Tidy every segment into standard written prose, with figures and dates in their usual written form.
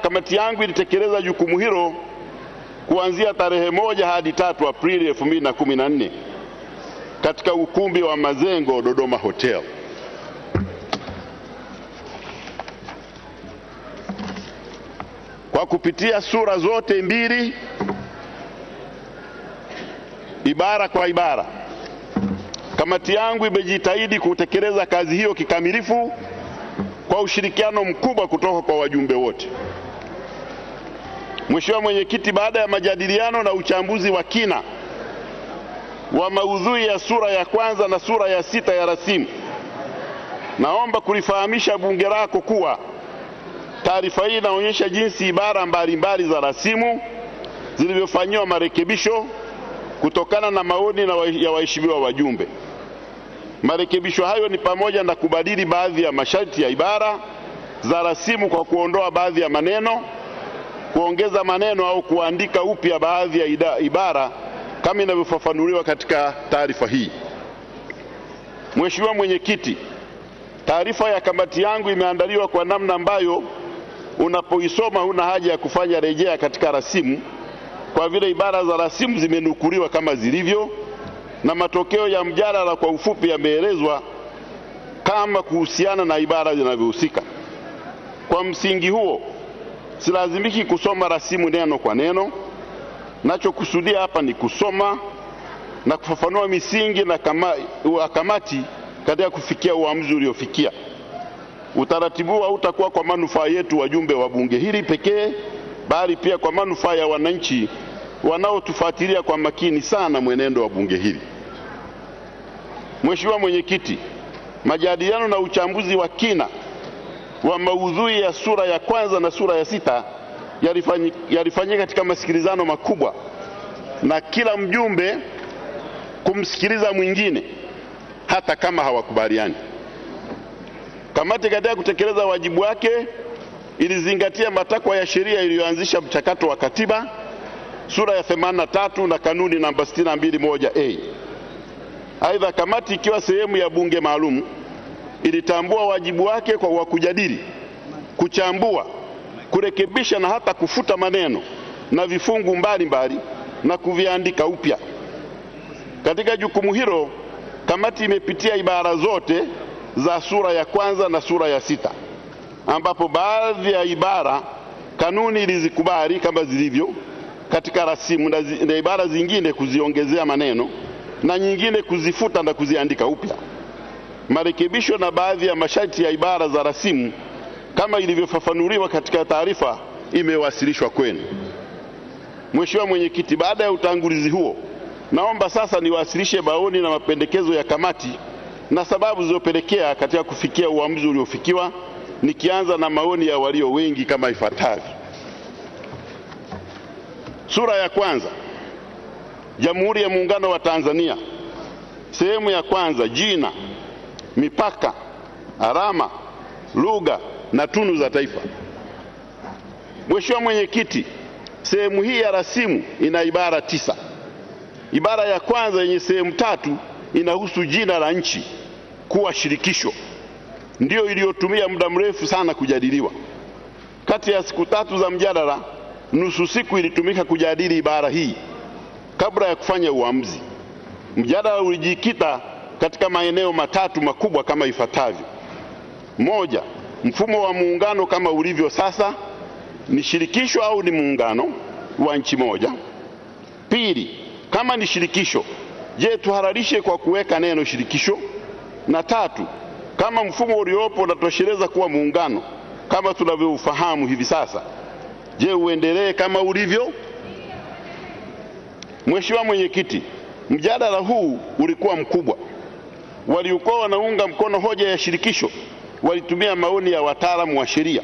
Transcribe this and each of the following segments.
Kamati yangu ilitekeleza jukumu hilo kuanzia tarehe 1 hadi 3 Aprili 2014 katika ukumbi wa Mazengo Dodoma Hotel. Kwa kupitia sura zote mbili, ibara kwa ibara, kamati yangu imejitahidi kutekeleza kazi hiyo kikamilifu kwa ushirikiano mkubwa kutoka kwa wajumbe wote. Mheshimiwa Mwenyekiti, baada ya majadiliano na uchambuzi wa kina wa maudhui ya sura ya kwanza na sura ya 6 ya rasimu, naomba kulifahamisha bunge lako kuwa taarifa hii inaonyesha jinsi ibara mbalimbali za rasimu zilivyofanyiwa marekebisho kutokana na maoni ya waheshimiwa wajumbe. Marekebisho hayo ni pamoja na kubadili baadhi ya masharti ya ibara za rasimu kwa kuondoa baadhi ya maneno, kuongeza maneno au kuandika upya baadhi ya ibara kama inavyofafanuliwa katika taarifa hii. Mheshimiwa Mwenyekiti, taarifa ya kamati yangu imeandaliwa kwa namna ambayo unapoisoma huna haja ya kufanya rejea katika rasimu, kwa vile ibara za rasimu zimenukuliwa kama zilivyo na matokeo ya mjadala kwa ufupi yameelezwa kama kuhusiana na ibara zinavyohusika. Kwa msingi huo, silazimiki kusoma rasimu neno kwa neno. Nachokusudia hapa ni kusoma na kufafanua misingi na kamati katika kufikia uamuzi uliofikia. Utaratibu hautakuwa kwa manufaa yetu wajumbe wa bunge hili pekee, bali pia kwa manufaa ya wananchi wanaotufuatilia kwa makini sana mwenendo wa bunge hili. Mheshimiwa Mwenyekiti, majadiliano na uchambuzi wa kina wa maudhui ya sura ya kwanza na sura ya 6 yalifanyika katika masikilizano makubwa na kila mjumbe kumsikiliza mwingine hata kama hawakubaliani. Kamati katika kutekeleza wajibu wake ilizingatia matakwa ya sheria iliyoanzisha mchakato wa katiba sura ya 83 na kanuni namba 62(1)(a). Aidha, kamati ikiwa sehemu ya bunge maalum ilitambua wajibu wake kwa kujadili, kuchambua, kurekebisha na hata kufuta maneno na vifungu mbalimbali na kuviandika upya. Katika jukumu hilo, kamati imepitia ibara zote za sura ya kwanza na sura ya 6, ambapo baadhi ya ibara kanuni ilizikubali kama zilivyo katika rasimu na ibara zingine kuziongezea maneno na nyingine kuzifuta na kuziandika upya. Marekebisho na baadhi ya masharti ya ibara za rasimu kama ilivyofafanuliwa katika taarifa imewasilishwa kwenu. Mheshimiwa Mwenyekiti, baada ya utangulizi huo, naomba sasa niwasilishe maoni na mapendekezo ya kamati na sababu zilizopelekea katika kufikia uamuzi uliofikiwa, nikianza na maoni ya walio wengi kama ifuatavyo. Sura ya kwanza, Jamhuri ya Muungano wa Tanzania. Sehemu ya kwanza, jina, mipaka, alama, lugha na tunu za taifa. Mheshimiwa Mwenyekiti, sehemu hii ya rasimu ina ibara 9. Ibara ya kwanza yenye sehemu 3 inahusu jina la nchi kuwa shirikisho, ndiyo iliyotumia muda mrefu sana kujadiliwa. Kati ya siku 3 za mjadala, nusu siku ilitumika kujadili ibara hii kabla ya kufanya uamuzi. Mjadala ulijikita katika maeneo 3 makubwa kama ifuatavyo: 1, mfumo wa muungano kama ulivyo sasa, ni shirikisho au ni muungano wa nchi moja? 2, kama ni shirikisho, je, tuhalalishe kwa kuweka neno shirikisho? Na 3, kama mfumo uliopo unatosheleza kuwa muungano kama tunavyofahamu hivi sasa, je, uendelee kama ulivyo? Mheshimiwa Mwenyekiti, mjadala huu ulikuwa mkubwa. Waliokuwa wanaunga mkono hoja ya shirikisho walitumia maoni ya wataalamu wa sheria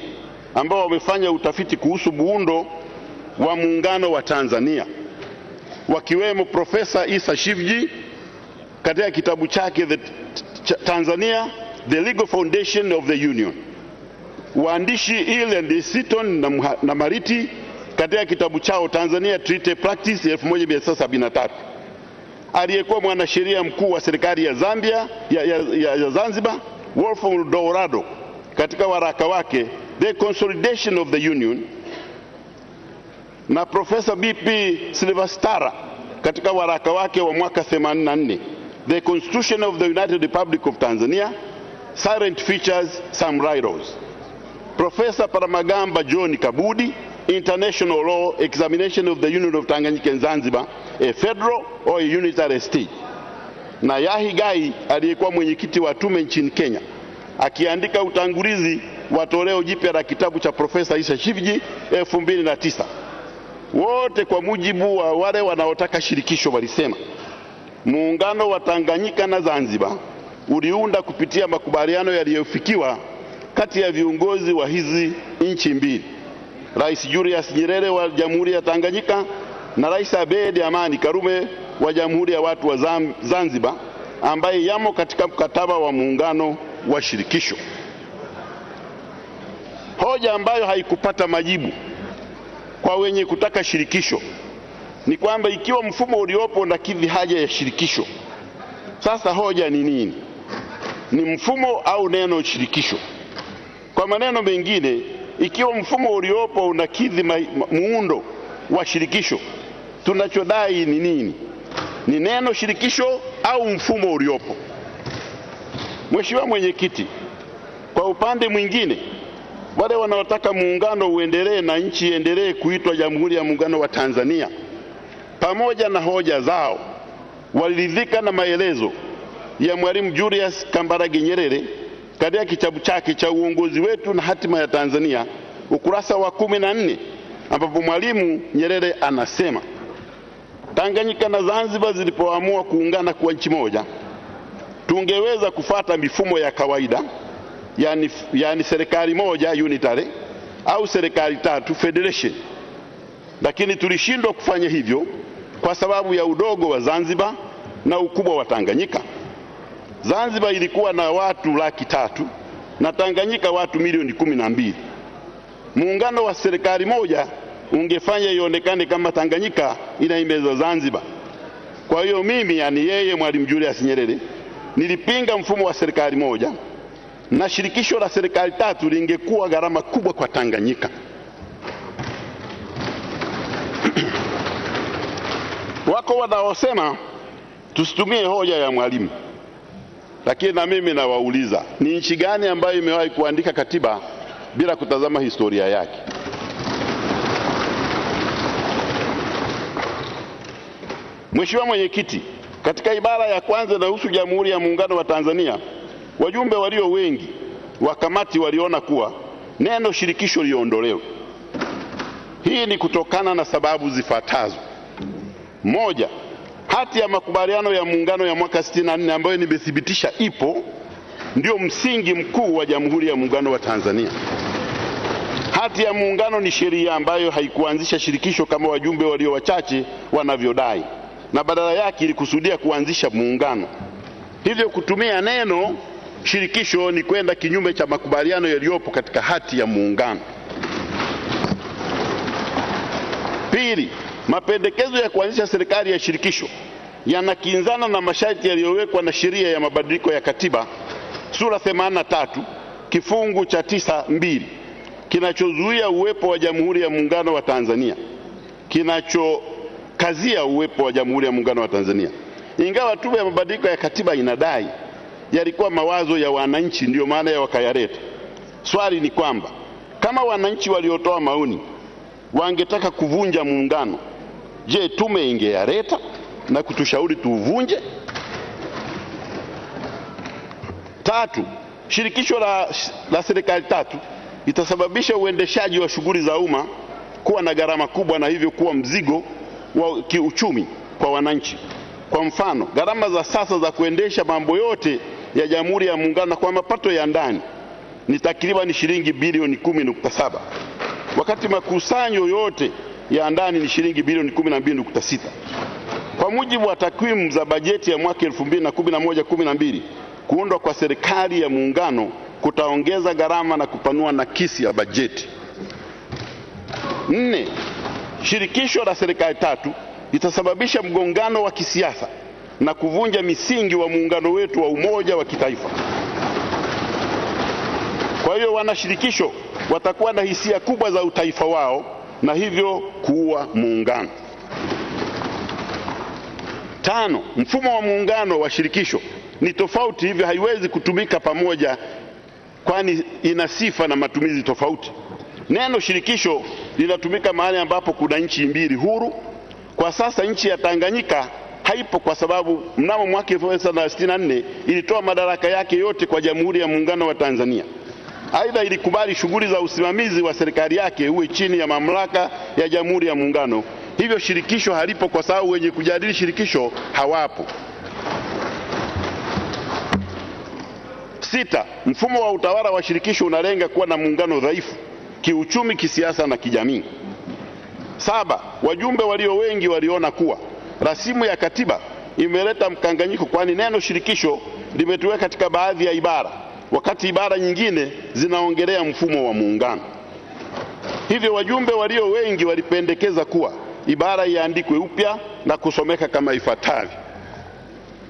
ambao wamefanya utafiti kuhusu muundo wa muungano wa Tanzania, wakiwemo Profesa Isa Shivji katika kitabu chake Tanzania The Legal Foundation of the Union, waandishi Hill and Seaton na Mariti katika kitabu chao Tanzania Treaty Practice 1973, aliyekuwa mwanasheria mkuu wa serikali ya Zambia ya Zanzibar Wolfgang Dorado katika waraka wake the consolidation of the union, na Professor BP Silvestara katika waraka wake wa mwaka 84, The Constitution of the United Republic of Tanzania, Silent Features, Some Write-offs. Professor Paramagamba John Kabudi, International Law, Examination of the Union of Tanganyika and Zanzibar, a federal or a unitary state. Na Yahi Gai aliyekuwa mwenyekiti wa tume nchini Kenya, akiandika utangulizi wa toleo jipya la kitabu cha Profesa Isa Shivji 2009. Wote kwa mujibu wa wale wanaotaka shirikisho walisema muungano wa Tanganyika na Zanzibar uliunda kupitia makubaliano yaliyofikiwa kati ya viongozi wa hizi nchi mbili, Rais Julius Nyerere wa Jamhuri ya Tanganyika na Rais Abeid Amani Karume wa Jamhuri ya Watu wa Zanzibar, ambaye yamo katika mkataba wa muungano wa shirikisho. Hoja ambayo haikupata majibu kwa wenye kutaka shirikisho ni kwamba ikiwa mfumo uliopo unakidhi haja ya shirikisho, sasa hoja ni nini? Ni mfumo au neno shirikisho? Kwa maneno mengine, ikiwa mfumo uliopo unakidhi muundo wa shirikisho, tunachodai ni nini? Ni neno shirikisho au mfumo uliopo? Mheshimiwa Mwenyekiti, kwa upande mwingine, wale wanaotaka muungano uendelee na nchi iendelee kuitwa Jamhuri ya Muungano wa Tanzania, pamoja na hoja zao, waliridhika na maelezo ya Mwalimu Julius Kambarage Nyerere katika kitabu chake cha Uongozi Wetu na Hatima ya Tanzania, ukurasa wa 14, ambapo Mwalimu Nyerere anasema Tanganyika na Zanzibar zilipoamua kuungana kuwa nchi moja, tungeweza kufuata mifumo ya kawaida, yani serikali moja unitary au serikali tatu federation, lakini tulishindwa kufanya hivyo kwa sababu ya udogo wa Zanzibar na ukubwa wa Tanganyika. Zanzibar ilikuwa na watu 300,000 na Tanganyika watu milioni 12. Muungano wa serikali moja ungefanya ionekane kama Tanganyika inaimeza Zanzibar. Kwa hiyo mimi, yani yeye Mwalimu Julius Nyerere, nilipinga mfumo wa serikali moja, na shirikisho la serikali tatu lingekuwa gharama kubwa kwa Tanganyika. Wako wanaosema tusitumie hoja ya Mwalimu, lakini na mimi nawauliza, ni nchi gani ambayo imewahi kuandika katiba bila kutazama historia yake? Mheshimiwa Mwenyekiti, katika ibara ya kwanza inahusu Jamhuri ya Muungano wa Tanzania, wajumbe walio wengi wa kamati waliona kuwa neno shirikisho liondolewe. Hii ni kutokana na sababu zifuatazo. Moja, hati ya makubaliano ya muungano ya mwaka 64 ambayo nimethibitisha ipo, ndio msingi mkuu wa Jamhuri ya Muungano wa Tanzania. Hati ya muungano ni sheria ambayo haikuanzisha shirikisho kama wajumbe walio wachache wanavyodai, na badala yake ilikusudia kuanzisha muungano. Hivyo kutumia neno shirikisho ni kwenda kinyume cha makubaliano yaliyopo katika hati ya muungano. Pili, mapendekezo ya kuanzisha serikali ya shirikisho yanakinzana na masharti yaliyowekwa na sheria ya mabadiliko ya katiba sura 83 kifungu cha 9(2) kinachozuia uwepo wa Jamhuri ya Muungano wa Tanzania, kinachokazia uwepo wa Jamhuri ya Muungano wa Tanzania. Ingawa tume ya mabadiliko ya katiba inadai yalikuwa mawazo ya wananchi, ndio maana ya wakayaleta. Swali ni kwamba kama wananchi waliotoa maoni wangetaka kuvunja muungano, je, tume ingeyaleta na kutushauri tuuvunje? Tatu, shirikisho la serikali tatu itasababisha uendeshaji wa shughuli za umma kuwa na gharama kubwa, na hivyo kuwa mzigo wa kiuchumi kwa wananchi. Kwa mfano, gharama za sasa za kuendesha mambo yote ya Jamhuri ya Muungano kwa mapato ya ndani ni takriban shilingi bilioni 10.7, wakati makusanyo yote ya ndani ni shilingi bilioni 12.6. Kwa mujibu wa takwimu za bajeti ya mwaka 2011-12, kuundwa kwa serikali ya muungano kutaongeza gharama na kupanua nakisi ya bajeti. 4. Shirikisho la serikali tatu litasababisha mgongano wa kisiasa na kuvunja misingi wa muungano wetu wa umoja wa kitaifa. Kwa hiyo wanashirikisho watakuwa na hisia kubwa za utaifa wao na hivyo kuua muungano. 5, mfumo wa muungano wa shirikisho ni tofauti, hivyo haiwezi kutumika pamoja kwani ina sifa na matumizi tofauti. Neno shirikisho linatumika mahali ambapo kuna nchi mbili huru. Kwa sasa nchi ya Tanganyika haipo kwa sababu mnamo mwaka 1964 ilitoa madaraka yake yote kwa Jamhuri ya Muungano wa Tanzania. Aidha, ilikubali shughuli za usimamizi wa serikali yake uwe chini ya mamlaka ya Jamhuri ya Muungano. Hivyo shirikisho halipo kwa sababu wenye kujadili shirikisho hawapo. 6, mfumo wa utawala wa shirikisho unalenga kuwa na muungano dhaifu kiuchumi, kisiasa na kijamii. 7, wajumbe walio wengi waliona kuwa rasimu ya katiba imeleta mkanganyiko, kwani neno shirikisho limetuweka katika baadhi ya ibara wakati ibara nyingine zinaongelea mfumo wa muungano. Hivyo wajumbe walio wengi walipendekeza kuwa ibara iandikwe upya na kusomeka kama ifuatavyo: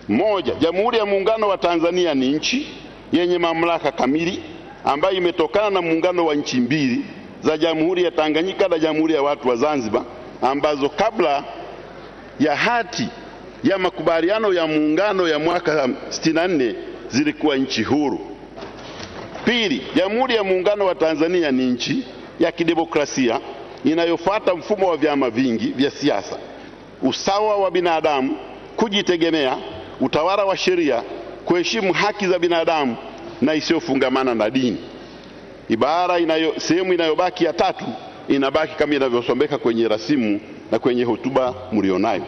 1. Jamhuri ya Muungano wa Tanzania ni nchi yenye mamlaka kamili ambayo imetokana na muungano wa nchi mbili za Jamhuri ya Tanganyika na Jamhuri ya Watu wa Zanzibar, ambazo kabla ya hati ya makubaliano ya muungano ya mwaka 64 zilikuwa nchi huru. 2. Jamhuri ya Muungano wa Tanzania ni nchi ya kidemokrasia inayofuata mfumo wa vyama vingi vya siasa, usawa wa binadamu, kujitegemea, utawala wa sheria, kuheshimu haki za binadamu na isiyofungamana na dini. Sehemu inayobaki ya 3 inabaki kama inavyosomeka kwenye rasimu na kwenye hotuba mlionayo.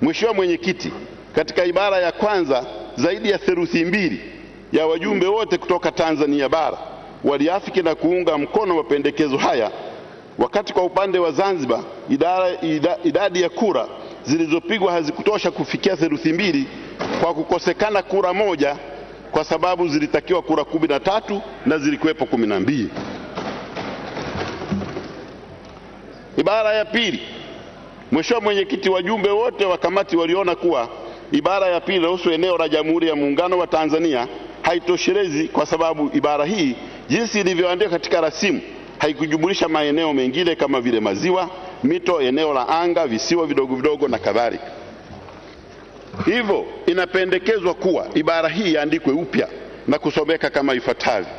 Mheshimiwa Mwenyekiti, katika ibara ya kwanza zaidi ya theluthi mbili ya wajumbe wote kutoka Tanzania bara waliafiki na kuunga mkono mapendekezo haya, wakati kwa upande wa Zanzibar idadi ya kura zilizopigwa hazikutosha kufikia theluthi mbili kwa kukosekana kura moja, kwa sababu zilitakiwa kura 13 na zilikuwepo 12. Ibara ya pili. Mheshimiwa Mwenyekiti, wajumbe wote wa kamati waliona kuwa ibara ya pili inahusu eneo la Jamhuri ya Muungano wa Tanzania haitoshelezi kwa sababu ibara hii jinsi ilivyoandikwa katika rasimu haikujumulisha maeneo mengine kama vile maziwa, mito, eneo la anga, visiwa vidogo vidogo na kadhalika. Hivyo inapendekezwa kuwa ibara hii iandikwe upya na kusomeka kama ifuatavyo: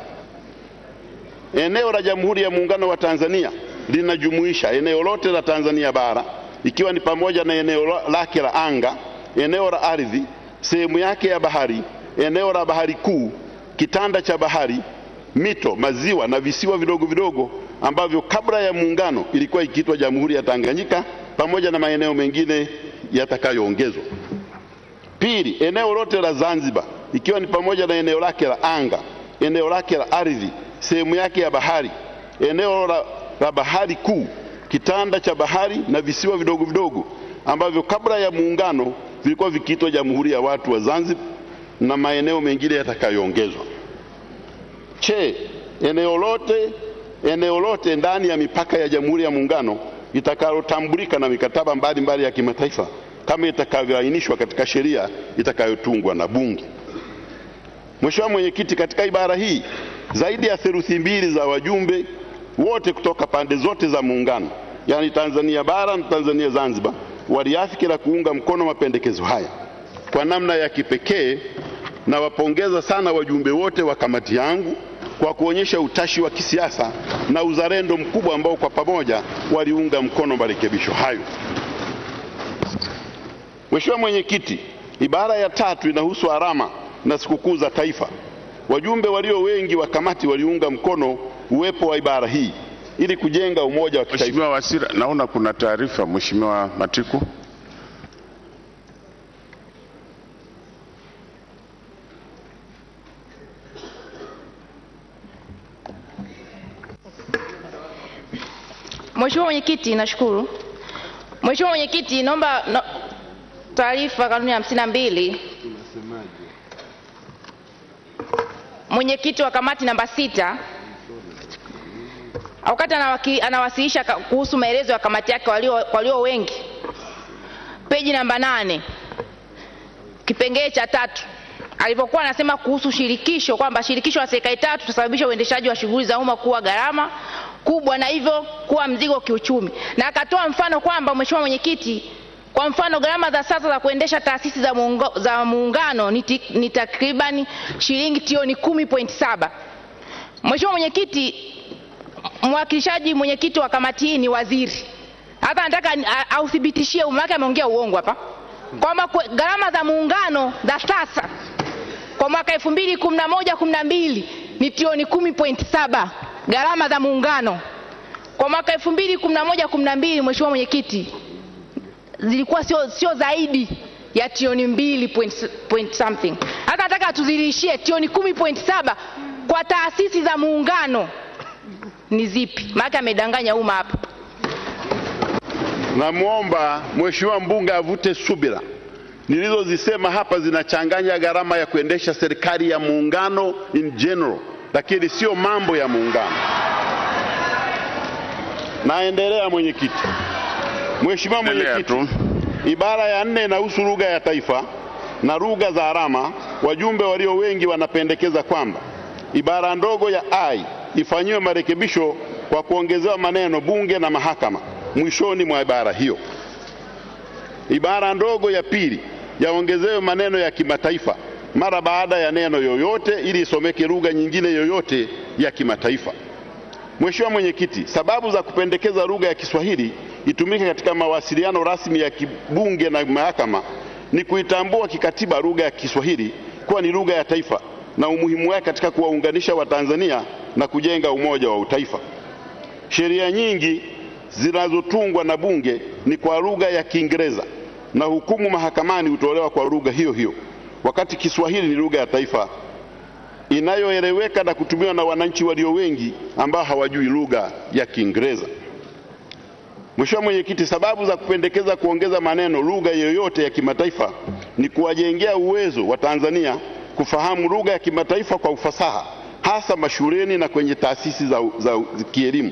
eneo la Jamhuri ya Muungano wa Tanzania linajumuisha eneo lote la Tanzania bara ikiwa ni pamoja na eneo lake la anga, eneo la ardhi, sehemu yake ya bahari, eneo la bahari kuu, kitanda cha bahari, mito, maziwa na visiwa vidogo vidogo ambavyo kabla ya muungano ilikuwa ikiitwa Jamhuri ya Tanganyika, pamoja na maeneo mengine yatakayoongezwa. 2. Eneo lote la Zanzibar ikiwa ni pamoja na eneo lake la anga, eneo lake la ardhi, sehemu yake ya bahari, eneo la bahari kuu, kitanda cha bahari na visiwa vidogo vidogo ambavyo kabla ya muungano vilikuwa vikiitwa Jamhuri ya Watu wa Zanzibar na maeneo mengine yatakayoongezwa. Eneo lote ndani ya mipaka ya Jamhuri ya Muungano itakalotambulika na mikataba mbalimbali ya kimataifa kama itakavyoainishwa katika sheria itakayotungwa na Bunge. Mheshimiwa Mwenyekiti, katika ibara hii zaidi ya theluthi mbili za wajumbe wote kutoka pande zote za muungano, yani Tanzania bara na Tanzania Zanzibar, waliafiki na kuunga mkono mapendekezo haya. Kwa namna ya kipekee nawapongeza sana wajumbe wote wa kamati yangu kwa kuonyesha utashi wa kisiasa na uzalendo mkubwa ambao kwa pamoja waliunga mkono marekebisho hayo. Mheshimiwa Mwenyekiti, ibara ya 3 inahusu alama na sikukuu za taifa. Wajumbe walio wengi wa kamati waliunga mkono uwepo wa ibara hii ili kujenga umoja wa kitaifa. Mheshimiwa Wasira, naona kuna taarifa. Mheshimiwa Matiku. Mheshimiwa Mwenyekiti, nashukuru. Mheshimiwa Mwenyekiti, naomba taarifa kanuni ya 52. Mwenyekiti wa kamati namba 6 wakati anawasilisha kuhusu maelezo ya kamati yake walio wengi, peji namba 8 kipengele cha 3 alipokuwa anasema kuhusu shirikisho kwamba shirikisho la serikali tatu tutasababisha uendeshaji wa shughuli za umma kuwa gharama kubwa na hivyo kuwa mzigo kiuchumi, na akatoa mfano kwamba, Mheshimiwa Mwenyekiti, kwa mfano gharama za sasa za kuendesha taasisi za muungano ni takriban shilingi trilioni 10.7. Mheshimiwa Mwenyekiti, mwakilishaji mwenyekiti wa kamati hii ni waziri, hata nataka authibitishie umake ameongea uongo hapa kwamba gharama za muungano za sasa kwa mwaka 2011-12 ni trilioni 10.7 gharama za muungano. Kwa mwaka 2011-12, Mheshimiwa Mwenyekiti, zilikuwa sio zaidi ya trilioni 2 something. Hata nataka atuzidishie trilioni 10.7 kwa taasisi za muungano ni zipi? Maana amedanganya umma hapa. Namuomba Mheshimiwa mbunge avute subira. Nilizozisema hapa zinachanganya gharama ya kuendesha serikali ya muungano in general, lakini sio mambo ya muungano. Naendelea mwenyekiti. Mheshimiwa Mwenyekiti, ibara ya 4 inahusu lugha ya taifa na lugha za alama. Wajumbe walio wengi wanapendekeza kwamba ibara ndogo ya I ifanyiwe marekebisho kwa kuongezewa maneno bunge na mahakama mwishoni mwa ibara hiyo. Ibara ndogo ya pili yaongezewe maneno ya kimataifa mara baada ya neno yoyote ili isomeke lugha nyingine yoyote ya kimataifa. Mheshimiwa Mwenyekiti, sababu za kupendekeza lugha ya Kiswahili itumike katika mawasiliano rasmi ya kibunge na mahakama ni kuitambua kikatiba lugha ya Kiswahili kuwa ni lugha ya taifa na umuhimu wake katika kuwaunganisha Watanzania na kujenga umoja wa utaifa. Sheria nyingi zinazotungwa na bunge ni kwa lugha ya Kiingereza na hukumu mahakamani hutolewa kwa lugha hiyo hiyo, wakati Kiswahili ni lugha ya taifa inayoeleweka na kutumiwa na wananchi walio wengi ambao hawajui lugha ya Kiingereza. Mheshimiwa Mwenyekiti, sababu za kupendekeza kuongeza maneno lugha yoyote ya kimataifa ni kuwajengea uwezo wa Tanzania kufahamu lugha ya kimataifa kwa ufasaha, hasa mashuleni na kwenye taasisi za kielimu,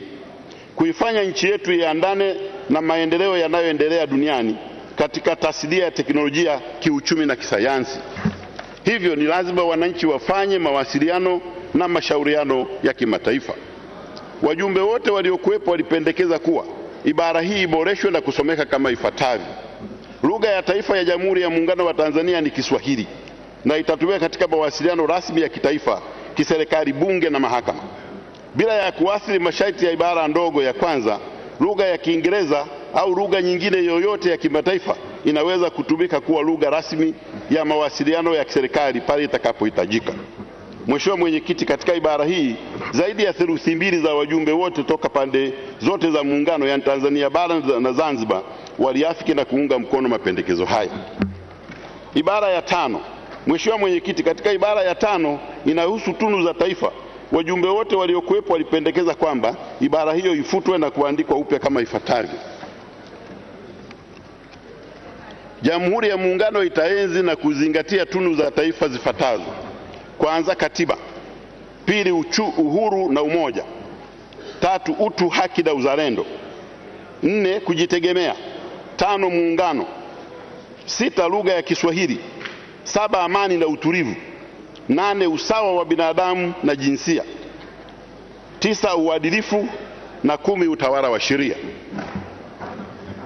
kuifanya nchi yetu iendane na maendeleo yanayoendelea duniani katika tasnia ya teknolojia, kiuchumi na kisayansi. Hivyo ni lazima wananchi wafanye mawasiliano na mashauriano ya kimataifa. Wajumbe wote waliokuwepo walipendekeza kuwa ibara hii iboreshwe na kusomeka kama ifuatavyo: lugha ya taifa ya Jamhuri ya Muungano wa Tanzania ni Kiswahili na itatumika katika mawasiliano rasmi ya kitaifa, kiserikali, bunge na mahakama. Bila ya kuathiri masharti ya ibara ndogo ya kwanza, lugha ya Kiingereza au lugha nyingine yoyote ya kimataifa inaweza kutumika kuwa lugha rasmi ya mawasiliano ya kiserikali pale itakapohitajika. Mheshimiwa Mwenyekiti, katika ibara hii zaidi ya theluthi mbili za wajumbe wote toka pande zote za muungano, yani Tanzania bara na Zanzibar, waliafiki na kuunga mkono mapendekezo haya. Ibara ya 5. Mheshimiwa Mwenyekiti, katika ibara ya 5 inahusu tunu za taifa. Wajumbe wote waliokuwepo walipendekeza kwamba ibara hiyo ifutwe na kuandikwa upya kama ifuatavyo: Jamhuri ya Muungano itaenzi na kuzingatia tunu za taifa zifuatazo: kwanza, katiba; pili, uhuru na umoja; tatu, utu, haki na uzalendo; 4, kujitegemea; 5, muungano; 6, lugha ya Kiswahili; 7, amani na utulivu; 8, usawa wa binadamu na jinsia; 9, uadilifu; na 10, utawala wa sheria.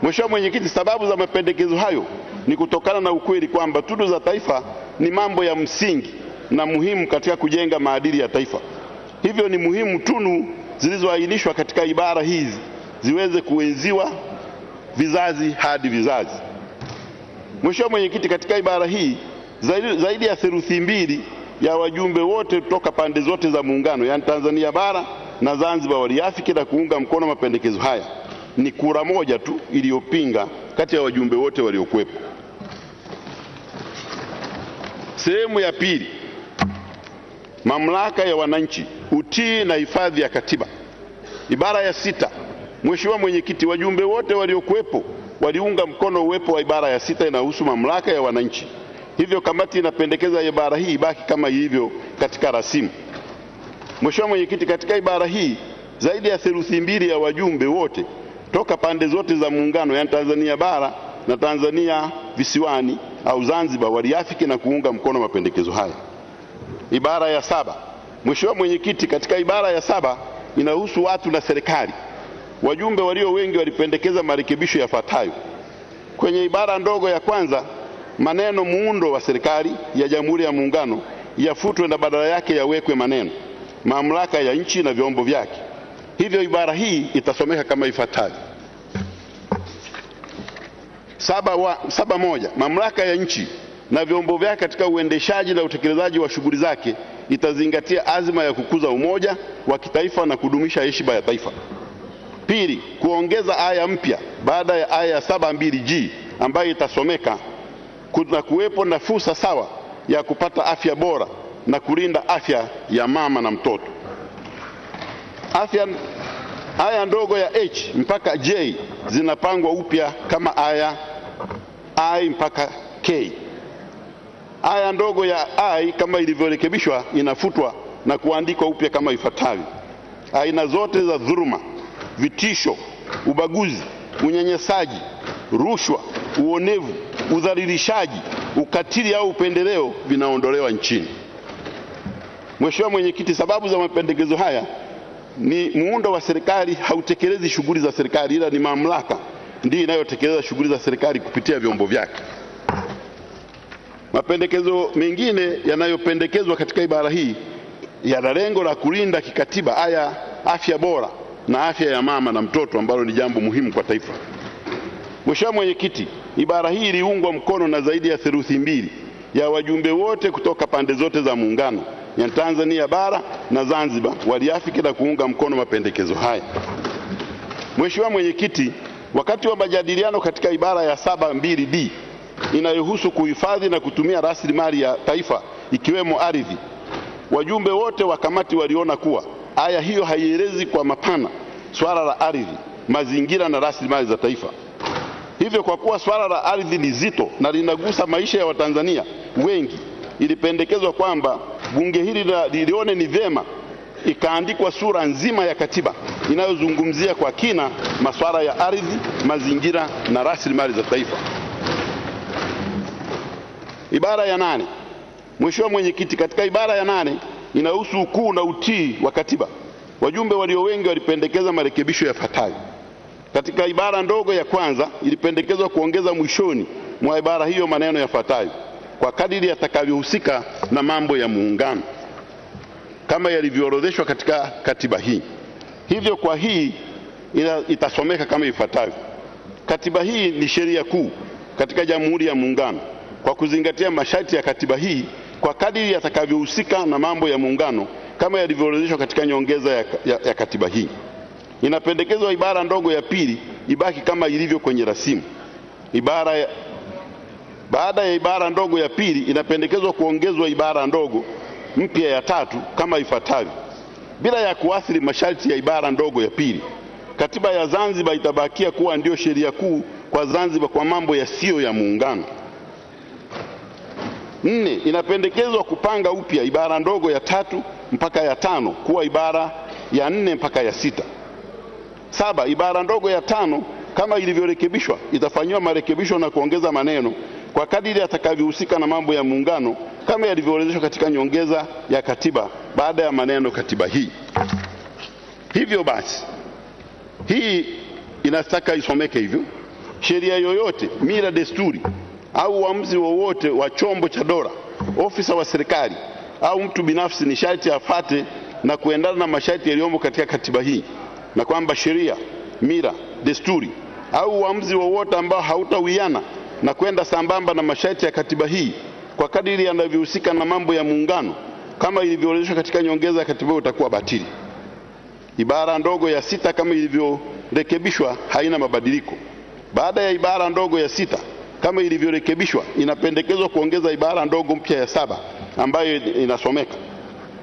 Mheshimiwa Mwenyekiti, sababu za mapendekezo hayo ni kutokana na ukweli kwamba tunu za taifa ni mambo ya msingi na muhimu katika kujenga maadili ya taifa. Hivyo ni muhimu tunu zilizoainishwa katika ibara hizi ziweze kuenziwa vizazi hadi vizazi. Mheshimiwa Mwenyekiti, katika ibara hii zaidi ya theluthi mbili ya wajumbe wote kutoka pande zote za muungano, yani Tanzania bara na Zanzibar, waliafiki na kuunga mkono mapendekezo haya. Ni kura moja tu iliyopinga kati ya wajumbe wote waliokuwepo. Sehemu ya pili, mamlaka ya wananchi, utii na hifadhi ya katiba. Ibara ya 6. Mheshimiwa Mwenyekiti, wajumbe wote waliokuwepo waliunga mkono uwepo wa ibara ya 6 inahusu mamlaka ya wananchi. Hivyo kamati inapendekeza ibara hii ibaki kama ilivyo katika rasimu. Mheshimiwa Mwenyekiti, katika ibara hii zaidi ya theluthi mbili ya wajumbe wote toka pande zote za muungano, yani Tanzania bara na Tanzania visiwani, au Zanzibar waliafiki na kuunga mkono mapendekezo haya. Ibara ya 7. Mheshimiwa Mwenyekiti, katika ibara ya 7 inahusu watu na serikali. Wajumbe walio wengi walipendekeza marekebisho yafuatayo. Kwenye ibara ndogo ya kwanza, maneno muundo wa serikali ya Jamhuri ya Muungano yafutwe na badala yake yawekwe maneno mamlaka ya nchi na vyombo vyake. Hivyo ibara hii itasomeka kama ifuatavyo. 7.1. Mamlaka ya nchi na vyombo vyake katika uendeshaji na utekelezaji wa shughuli zake itazingatia azma ya kukuza umoja wa kitaifa na kudumisha heshima ya taifa. Pili, kuongeza aya mpya baada ya aya 7.2g ambayo itasomeka kuna kuwepo na fursa sawa ya kupata afya bora na kulinda afya ya mama na mtoto. Aya ndogo ya H mpaka J zinapangwa upya kama aya I mpaka K. Aya ndogo ya I kama ilivyorekebishwa inafutwa na kuandikwa upya kama ifuatavyo. Aina zote za dhuluma, vitisho, ubaguzi, unyanyasaji, rushwa, uonevu, udhalilishaji, ukatili au upendeleo vinaondolewa nchini. Mheshimiwa Mwenyekiti, sababu za mapendekezo haya ni muundo wa serikali hautekelezi shughuli za serikali, ila ni mamlaka ndiyo inayotekeleza shughuli za serikali kupitia vyombo vyake. Mapendekezo mengine yanayopendekezwa katika ibara hii yana lengo la kulinda kikatiba afya bora na afya ya mama na mtoto, ambalo ni jambo muhimu kwa taifa. Mheshimiwa Mwenyekiti, ibara hii iliungwa mkono na zaidi ya theluthi mbili ya wajumbe wote kutoka pande zote za muungano ya Tanzania bara na Zanzibar waliafiki na kuunga mkono mapendekezo haya. Mheshimiwa Mwenyekiti, wakati wa majadiliano katika ibara ya 7.2d inayohusu kuhifadhi na kutumia rasilimali ya taifa ikiwemo ardhi, wajumbe wote wa kamati waliona kuwa aya hiyo haielezi kwa mapana swala la ardhi, mazingira na rasilimali za taifa. Hivyo kwa kuwa swala la ardhi ni zito na linagusa maisha ya Watanzania wengi, ilipendekezwa kwamba bunge hili lilione ni vyema ikaandikwa sura nzima ya katiba inayozungumzia kwa kina masuala ya ardhi, mazingira na rasilimali za taifa. Ibara ya 8. Mheshimiwa Mwenyekiti, katika ibara ya 8 inahusu ukuu na utii wa katiba. Wajumbe walio wengi walipendekeza marekebisho yafuatayo. Katika ibara ndogo ya kwanza ilipendekezwa kuongeza mwishoni mwa ibara hiyo maneno yafuatayo: kwa kadiri yatakavyohusika na mambo ya muungano, kama yalivyoorodheshwa katika katiba hii. Hivyo kwa hii itasomeka kama ifuatavyo: katiba hii ni sheria kuu katika Jamhuri ya Muungano kwa kuzingatia masharti ya katiba hii, kwa kadiri yatakavyohusika na mambo ya muungano kama yalivyoorodheshwa katika nyongeza ya katiba hii. Inapendekezwa ibara ndogo ya pili ibaki kama ilivyo kwenye rasimu. Baada ya ibara ndogo ya pili inapendekezwa kuongezwa ibara ndogo mpya ya 3 kama ifuatavyo: bila ya kuathiri masharti ya ibara ndogo ya pili, katiba ya Zanzibar itabakia kuwa ndio sheria kuu kwa Zanzibar kwa mambo yasiyo ya muungano. 4. Inapendekezwa kupanga upya ibara ndogo ya 3 mpaka ya 5 kuwa ibara ya 4 mpaka ya 6. 7. Ibara ndogo ya 5 kama ilivyorekebishwa itafanyiwa marekebisho na kuongeza maneno kwa kadiri yatakavyohusika na mambo ya muungano kama yalivyoorodheshwa katika nyongeza ya katiba baada ya maneno katiba hii. Hivyo basi, hii inataka isomeke hivyo: sheria yoyote, mila, desturi au uamuzi wowote wa chombo cha dola, ofisa wa serikali au mtu binafsi ni sharti afuate na kuendana na masharti yaliyomo katika katiba hii, na kwamba sheria, mila, desturi au uamuzi wowote ambao hautawiana na kwenda sambamba na masharti ya katiba hii kwa kadiri yanavyohusika na mambo ya muungano kama ilivyoorodheshwa katika nyongeza ya katiba utakuwa batili. Ibara ndogo ya 6 kama ilivyorekebishwa haina mabadiliko. Baada ya ibara ndogo ya 6 kama ilivyorekebishwa inapendekezwa kuongeza ibara ndogo mpya ya 7 ambayo inasomeka: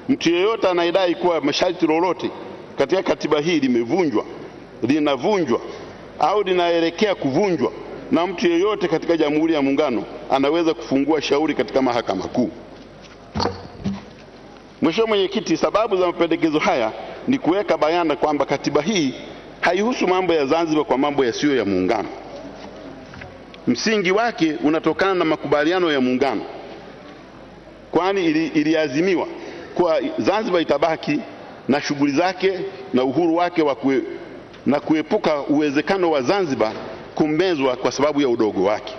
mtu yeyote anayedai kuwa masharti lolote katika katiba hii limevunjwa, linavunjwa au linaelekea kuvunjwa na mtu yeyote katika Jamhuri ya Muungano anaweza kufungua shauri katika Mahakama Kuu. Mheshimiwa Mwenyekiti, sababu za mapendekezo haya ni kuweka bayana kwamba katiba hii haihusu mambo ya Zanzibar kwa mambo yasiyo ya muungano. msingi wake unatokana na makubaliano ya Muungano, kwani iliazimiwa kuwa Zanzibar itabaki na shughuli zake na uhuru wake na kuepuka uwezekano wa Zanzibar kummezwa kwa sababu ya udogo wake.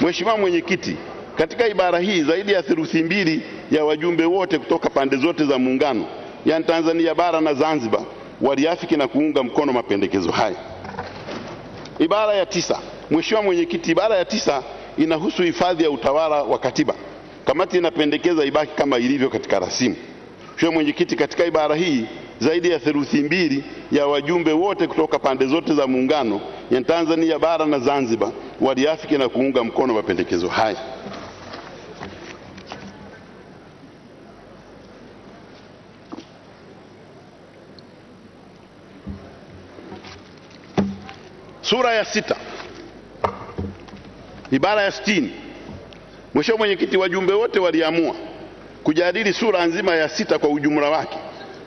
Mheshimiwa Mwenyekiti, katika ibara hii zaidi ya theluthi mbili ya wajumbe wote kutoka pande zote za Muungano, yaani Tanzania bara na Zanzibar, waliafiki na kuunga mkono mapendekezo haya. Ibara ya 9. Mheshimiwa Mwenyekiti, ibara ya 9 inahusu hifadhi ya utawala wa katiba. Kamati inapendekeza ibaki kama ilivyo katika rasimu. Mheshimiwa Mwenyekiti, katika ibara hii zaidi ya theluthi mbili ya wajumbe wote kutoka pande zote za Muungano, ya Tanzania bara na Zanzibar, waliafiki na kuunga mkono mapendekezo haya. Sura ya 6. Ibara ya 60. Mheshimiwa Mwenyekiti, wajumbe wote waliamua kujadili sura nzima ya 6 kwa ujumla wake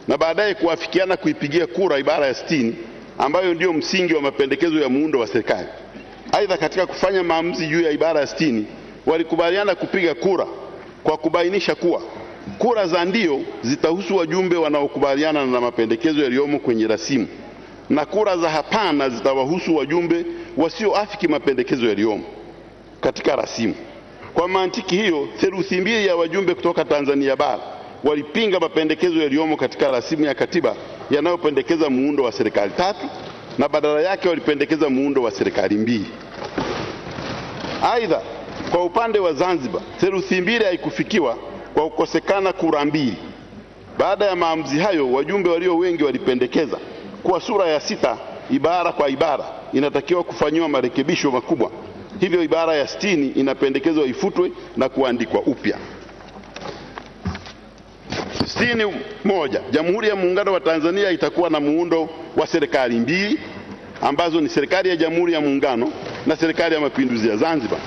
na baadaye kuafikiana kuipigia kura ibara ya 60 ambayo ndio msingi wa mapendekezo ya muundo wa serikali. Aidha, katika kufanya maamuzi juu ya ibara ya 60 walikubaliana kupiga kura kwa kubainisha kuwa kura za ndio zitahusu wajumbe wanaokubaliana na mapendekezo yaliyomo kwenye rasimu na kura za hapana zitawahusu wajumbe wasioafiki mapendekezo yaliyomo katika rasimu. Kwa mantiki hiyo, theluthi mbili ya wajumbe kutoka Tanzania bara walipinga mapendekezo yaliyomo katika rasimu ya katiba yanayopendekeza muundo wa serikali 3 na badala yake walipendekeza muundo wa serikali 2. Aidha, kwa upande wa Zanzibar, theluthi mbili haikufikiwa kwa kukosekana kura 2. Baada ya maamuzi hayo, wajumbe walio wengi walipendekeza kuwa sura ya 6 ibara kwa ibara inatakiwa kufanyiwa marekebisho makubwa. Hivyo ibara ya 60 inapendekezwa ifutwe na kuandikwa upya. 61. Jamhuri ya Muungano wa Tanzania itakuwa na muundo wa serikali 2 ambazo ni serikali ya Jamhuri ya Muungano na serikali ya Mapinduzi ya Zanzibar.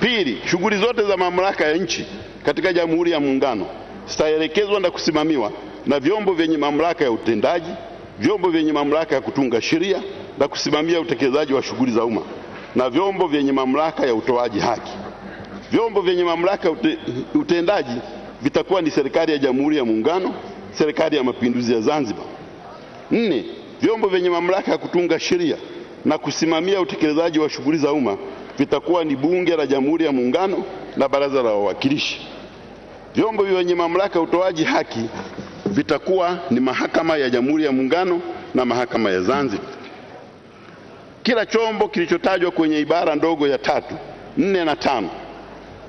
2. Shughuli zote za mamlaka ya nchi katika Jamhuri ya Muungano zitaelekezwa na kusimamiwa na vyombo vyenye mamlaka ya utendaji, vyombo vyenye mamlaka ya kutunga sheria na kusimamia utekelezaji wa shughuli za umma, na vyombo vyenye mamlaka ya utoaji haki. Vyombo vyenye mamlaka ya utendaji vitakuwa ni serikali ya Jamhuri ya Muungano, serikali ya Mapinduzi ya Zanzibar. 4. Vyombo vyenye mamlaka ya kutunga sheria na kusimamia utekelezaji wa shughuli za umma vitakuwa ni Bunge la Jamhuri ya Muungano na Baraza la Wawakilishi. Vyombo vyenye mamlaka ya utoaji haki vitakuwa ni Mahakama ya Jamhuri ya Muungano na Mahakama ya Zanzibar. Kila chombo kilichotajwa kwenye ibara ndogo ya 3, 4 na 5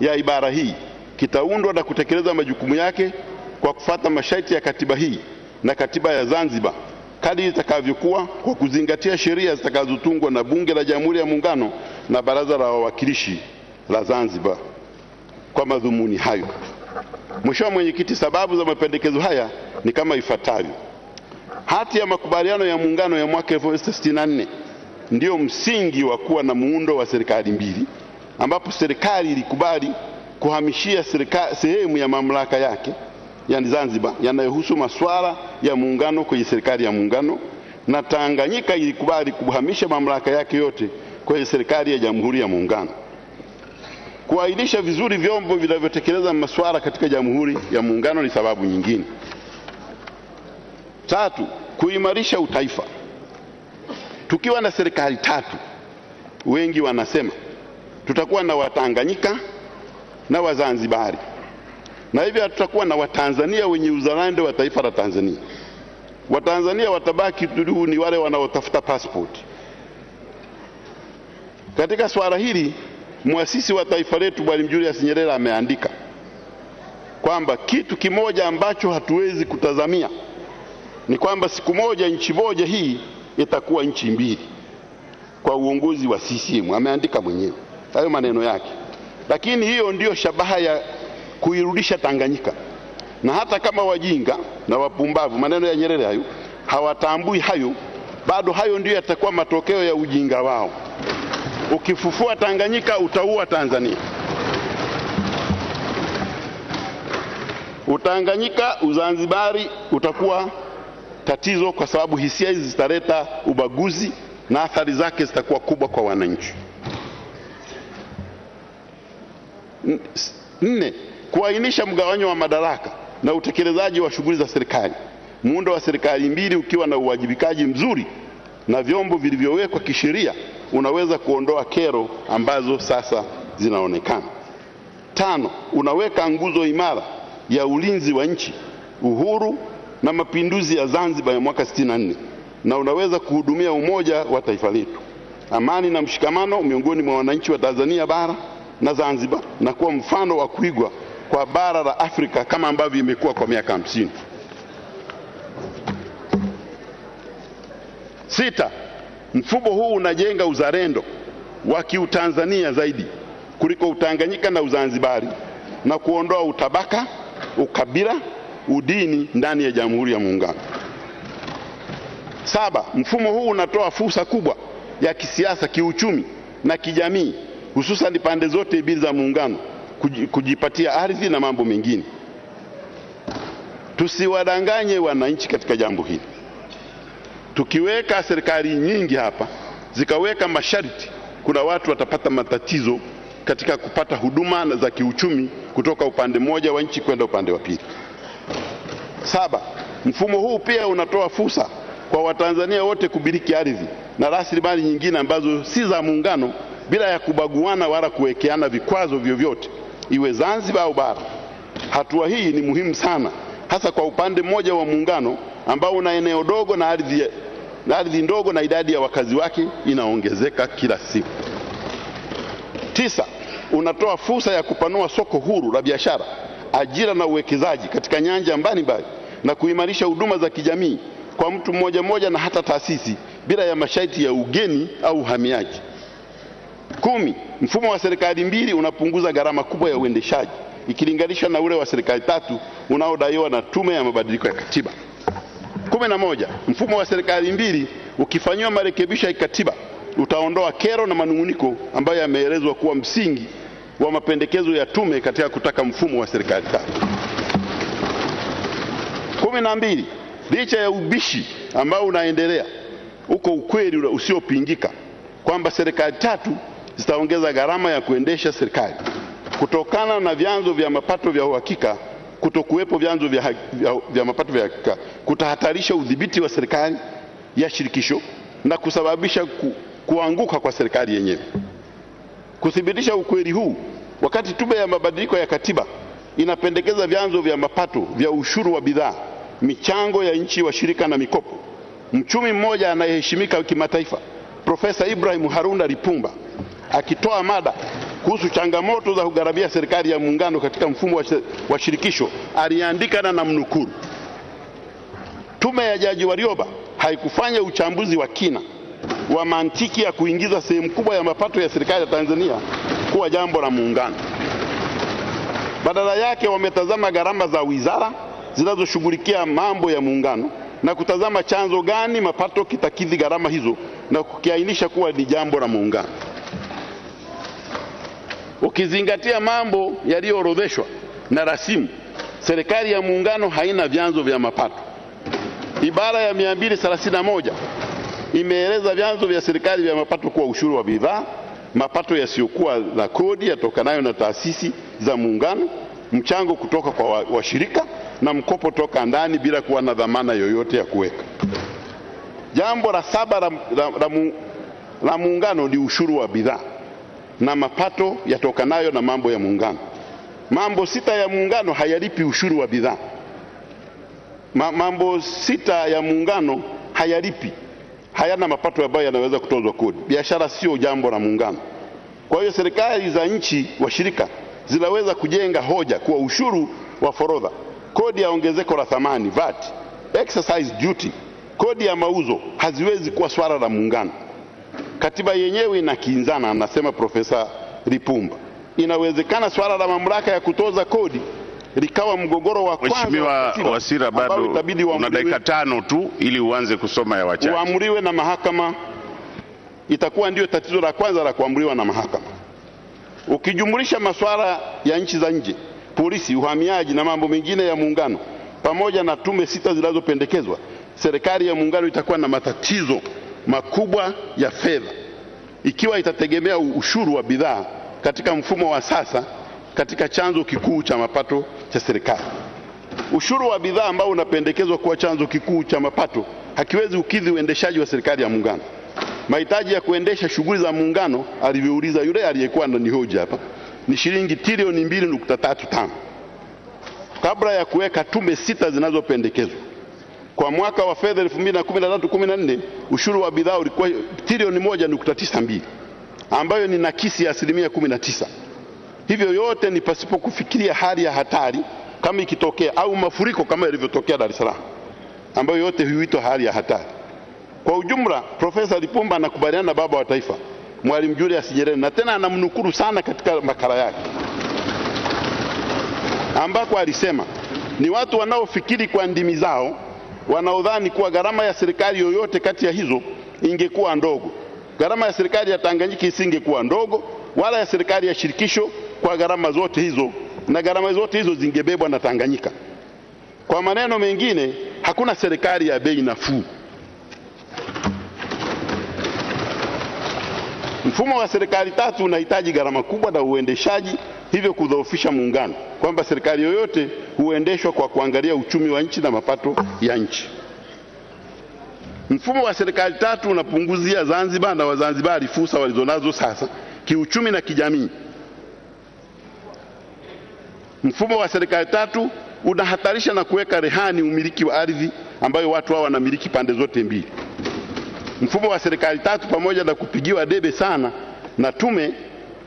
ya ibara hii kitaundwa na kutekeleza majukumu yake kwa kufuata masharti ya katiba hii na katiba ya Zanzibar kadri itakavyokuwa, kwa kuzingatia sheria zitakazotungwa na Bunge la Jamhuri ya Muungano na Baraza la Wawakilishi la Zanzibar kwa madhumuni hayo. Mheshimiwa Mwenyekiti, sababu za mapendekezo haya ni kama ifuatavyo. Hati ya makubaliano ya Muungano ya mwaka 1964 ndio msingi wa kuwa na muundo wa serikali 2 ambapo serikali ilikubali kuhamishia sehemu ya mamlaka yake, yani Zanzibar, yanayohusu masuala ya muungano kwenye serikali ya Muungano, na Tanganyika ilikubali kuhamisha mamlaka yake yote kwenye serikali ya Jamhuri ya Muungano. Kuainisha vizuri vyombo vinavyotekeleza masuala katika Jamhuri ya Muungano ni sababu nyingine. 3. Kuimarisha utaifa. Tukiwa na serikali 3, wengi wanasema tutakuwa na Watanganyika na Wazanzibari, na hivyo tutakuwa na Watanzania wenye uzalendo wa taifa la Tanzania. Watanzania watabaki tu ni wale wanaotafuta passport. Katika swala hili, muasisi wa taifa letu Mwalimu Julius Nyerere ameandika kwamba kitu kimoja ambacho hatuwezi kutazamia ni kwamba siku moja nchi moja hii itakuwa nchi 2 kwa uongozi wa CCM. Ameandika mwenyewe hayo maneno yake, lakini hiyo ndiyo shabaha ya kuirudisha Tanganyika. Na hata kama wajinga na wapumbavu, maneno ya Nyerere hayo, hawatambui hayo, bado hayo ndiyo yatakuwa matokeo ya ujinga wao. Ukifufua Tanganyika utaua Tanzania. Utanganyika, Uzanzibari utakuwa tatizo, kwa sababu hisia hizi zitaleta ubaguzi na athari zake zitakuwa kubwa kwa wananchi. 4. Kuainisha mgawanyo wa madaraka na utekelezaji wa shughuli za serikali. Muundo wa serikali mbili ukiwa na uwajibikaji mzuri na vyombo vilivyowekwa kisheria unaweza kuondoa kero ambazo sasa zinaonekana. 5. Unaweka nguzo imara ya ulinzi wa nchi, uhuru na mapinduzi ya Zanzibar ya mwaka 64 na unaweza kuhudumia umoja wa taifa letu, amani na mshikamano miongoni mwa wananchi wa Tanzania bara na Zanzibar, na kuwa mfano wa kuigwa kwa bara la Afrika kama ambavyo imekuwa kwa miaka 50. 6. Mfumo huu unajenga uzalendo wa kiutanzania zaidi kuliko Utanganyika na Uzanzibari na kuondoa utabaka, ukabila, udini ndani ya Jamhuri ya Muungano. 7. Mfumo huu unatoa fursa kubwa ya kisiasa, kiuchumi na kijamii, hususan pande zote mbili za muungano kujipatia ardhi na mambo mengine. Tusiwadanganye wananchi katika jambo hili. Tukiweka serikali nyingi hapa zikaweka masharti, kuna watu watapata matatizo katika kupata huduma za kiuchumi kutoka upande mmoja wa nchi kwenda upande wa pili. 7. Mfumo huu pia unatoa fursa kwa Watanzania wote kumiliki ardhi na rasilimali nyingine ambazo si za muungano bila ya kubaguana wala kuwekeana vikwazo vyovyote, iwe Zanzibar au bara. Hatua hii ni muhimu sana, hasa kwa upande mmoja wa muungano ambao una eneo dogo na ardhi ndogo na idadi ya wakazi wake inaongezeka kila siku. 9. Unatoa fursa ya kupanua soko huru la biashara, ajira na uwekezaji katika nyanja mbalimbali na kuimarisha huduma za kijamii kwa mtu mmoja mmoja na hata taasisi bila ya masharti ya ugeni au uhamiaji. 10. Mfumo wa serikali mbili unapunguza gharama kubwa ya uendeshaji ikilinganishwa na ule wa serikali tatu unaodaiwa na Tume ya Mabadiliko ya Katiba. 11. Mfumo wa serikali mbili ukifanywa marekebisho ya katiba utaondoa kero na manunguniko ambayo yameelezwa kuwa msingi wa mapendekezo ya tume katika kutaka mfumo wa serikali tatu. 12. Licha ya ubishi ambao unaendelea, uko ukweli usiopingika kwamba serikali tatu zitaongeza gharama ya kuendesha serikali kutokana na vyanzo vya mapato vya uhakika. Kutokuwepo vyanzo vya mapato vya hakika kutahatarisha udhibiti wa serikali ya shirikisho na kusababisha kuanguka kwa serikali yenyewe. Kuthibitisha ukweli huu, wakati Tume ya Mabadiliko ya Katiba inapendekeza vyanzo vya mapato vya ushuru wa bidhaa, michango ya nchi, washirika na mikopo, mchumi mmoja anayeheshimika kimataifa, Profesa Ibrahim Haruna Lipumba, akitoa mada kuhusu changamoto za kugharamia serikali ya muungano katika mfumo wa shirikisho, aliandika na namnukuu: Tume ya Jaji Warioba haikufanya uchambuzi wa kina wa mantiki ya kuingiza sehemu kubwa ya mapato ya serikali ya Tanzania kuwa jambo la muungano. Badala yake wametazama gharama za wizara zinazoshughulikia mambo ya muungano na kutazama chanzo gani mapato kitakidhi gharama hizo na kukiainisha kuwa ni jambo la muungano. Ukizingatia mambo yaliyoorodheshwa na rasimu, serikali ya muungano haina vyanzo vya mapato. Ibara ya 231 imeeleza vyanzo vya serikali vya mapato kuwa ushuru wa bidhaa, mapato yasiyokuwa na kodi yatokanayo na taasisi za muungano, mchango kutoka kwa washirika na mkopo toka ndani bila kuwa na dhamana yoyote ya kuweka. Jambo la 7 la muungano ni ushuru wa bidhaa na mapato yatokanayo na mambo ya muungano. Mambo 6 ya muungano hayalipi ushuru wa bidhaa. Mambo 6 ya muungano hayana mapato ambayo yanaweza kutozwa kodi. Biashara sio jambo la muungano. Kwa hiyo serikali za nchi washirika zinaweza kujenga hoja kuwa ushuru wa forodha, kodi ya ongezeko la thamani VAT, exercise duty, kodi ya mauzo haziwezi kuwa swala la muungano. Katiba yenyewe inakinzana, anasema Profesa Lipumba. Inawezekana swala la mamlaka ya kutoza kodi likawa mgogoro wa kwanza. Mheshimiwa Wasira, bado una dakika 5 tu ili uanze kusoma ya wachache. Uamriwe na mahakama, itakuwa ndio tatizo la kwanza la kuamriwa na mahakama. Ukijumulisha masuala ya nchi za nje, polisi, uhamiaji na mambo mengine ya muungano pamoja na tume 6 zinazopendekezwa, serikali ya muungano itakuwa na matatizo makubwa ya fedha ikiwa itategemea ushuru wa bidhaa katika mfumo wa sasa katika chanzo kikuu cha mapato cha serikali. Ushuru wa bidhaa ambao unapendekezwa kuwa chanzo kikuu cha mapato hakiwezi ukidhi uendeshaji wa serikali ya muungano. Mahitaji ya kuendesha shughuli za muungano, alivyouliza yule aliyekuwa ananihoji hapa, ni shilingi trilioni 2.35 kabla ya kuweka tume 6 zinazopendekezwa. Kwa mwaka wa fedha 2013-14 ushuru wa bidhaa ulikuwa trilioni 1.92 ambayo ni nakisi ya 19%. Hivyo yote ni pasipo kufikiria hali ya hatari kama ikitokea au mafuriko kama ilivyotokea Dar es Salaam, ambayo yote huitwa hali ya hatari. Kwa ujumla, Profesa Lipumba anakubaliana na baba wa taifa Mwalimu Julius Nyerere, na tena anamnukuru sana katika makala yake ambako alisema ni watu wanaofikiri kwa ndimi zao wanaodhani kuwa gharama ya serikali yoyote kati ya hizo ingekuwa ndogo. Gharama ya serikali ya Tanganyika isingekuwa ndogo, wala ya serikali ya shirikisho, kwa gharama zote hizo, na gharama zote hizo zingebebwa na Tanganyika. Kwa maneno mengine, hakuna serikali ya bei nafuu. Mfumo wa serikali tatu unahitaji gharama kubwa na uendeshaji, hivyo kudhoofisha muungano, kwamba serikali yoyote huendeshwa kwa kuangalia uchumi wa nchi na mapato ya nchi. Mfumo wa serikali tatu unapunguzia Zanzibar na Wazanzibari fursa walizonazo sasa kiuchumi na kijamii. Mfumo wa serikali tatu unahatarisha na kuweka rehani umiliki wa ardhi ambayo watu hao wanamiliki pande zote mbili. Mfumo wa serikali tatu, pamoja na kupigiwa debe sana na tume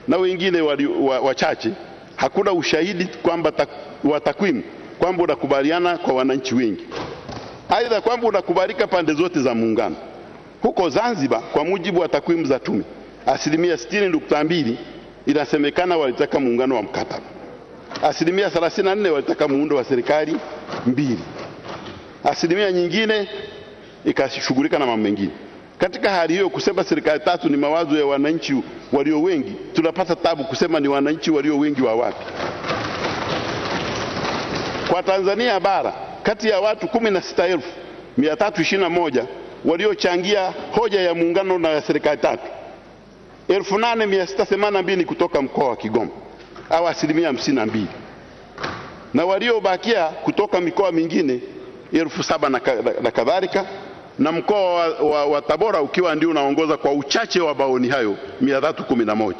na wengine wachache, hakuna ushahidi kwamba wa takwimu kwamba unakubaliana kwa wananchi wengi. Aidha, kwamba unakubalika pande zote za muungano. Huko Zanzibar, kwa mujibu wa takwimu za tume, 60.2 inasemekana walitaka muungano wa mkataba, 34% walitaka muundo wa serikali mbili, asilimia nyingine ikashughulika na mambo mengine. Katika hali hiyo, kusema serikali tatu ni mawazo ya wananchi walio wengi, tunapata tabu kusema ni wananchi walio wengi wa wapi. Kwa Tanzania bara, kati ya watu 16,321 waliochangia hoja ya muungano na ya serikali tatu, 8,682 ni kutoka mkoa wa Kigoma au 52%, na waliobakia kutoka mikoa mingine 7,000 na kadhalika, na mkoa wa Tabora ukiwa ndio unaongoza kwa uchache wa maoni hayo 311.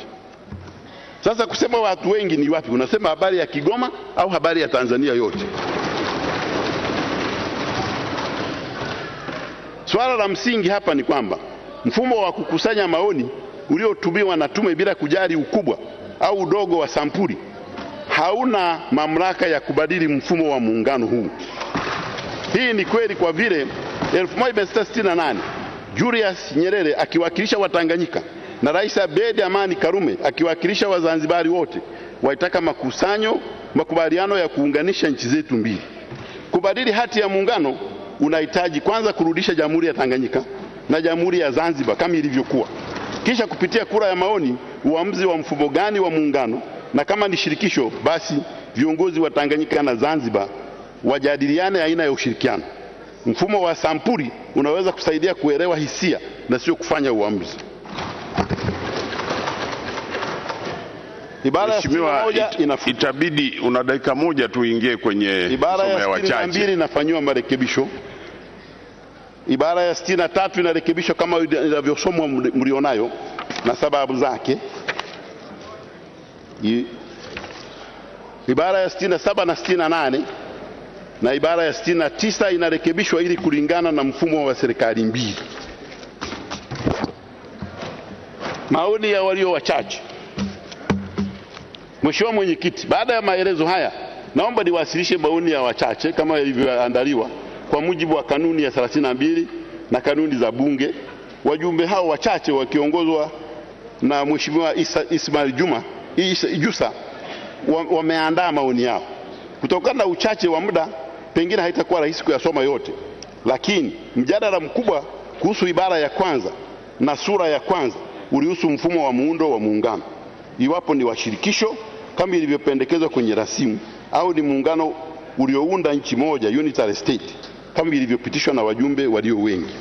Sasa kusema watu wengi ni wapi? Unasema habari ya Kigoma au habari ya Tanzania yote? Swala la msingi hapa ni kwamba mfumo wa kukusanya maoni uliotumiwa na tume bila kujali ukubwa au udogo wa sampuli hauna mamlaka ya kubadili mfumo wa muungano huu. Hii ni kweli kwa vile 1968 Julius Nyerere akiwakilisha Watanganyika na Rais Abeid Amani Karume akiwakilisha Wazanzibari wote walitaka makubaliano ya kuunganisha nchi zetu mbili. Kubadili hati ya muungano unahitaji kwanza kurudisha Jamhuri ya Tanganyika na Jamhuri ya Zanzibar kama ilivyokuwa, kisha kupitia kura ya maoni uamuzi wa mfumo gani wa muungano, na kama ni shirikisho basi viongozi wa Tanganyika na Zanzibar wajadiliane aina ya ushirikiano. Mfumo wa sampuli unaweza kusaidia kuelewa hisia na sio kufanya uamuzi. Ibara ya 61 itabidi una dakika moja tu ingie kwenye ibara ya 62 inafanywa marekebisho. Ibara ya 63 inarekebishwa kama inavyosomwa mlionayo na sababu zake. Ibara ya 67 na 68 na ibara ya 69 inarekebishwa ili kulingana na mfumo wa serikali mbili. Maoni ya walio wachache. Mheshimiwa Mwenyekiti, baada ya maelezo haya naomba niwasilishe maoni ya wachache kama ilivyoandaliwa kwa mujibu wa kanuni ya 32 na kanuni za Bunge. Wajumbe hao wachache wakiongozwa na Mheshimiwa Ismail Jussa wameandaa maoni yao. Kutokana na uchache wa muda, pengine haitakuwa rahisi kuyasoma yote, lakini mjadala mkubwa kuhusu ibara ya kwanza na sura ya kwanza ulihusu mfumo wa muundo wa muungano, iwapo ni washirikisho kama ilivyopendekezwa kwenye rasimu au ni muungano uliounda nchi moja unitary state kama ilivyopitishwa na wajumbe walio wengi.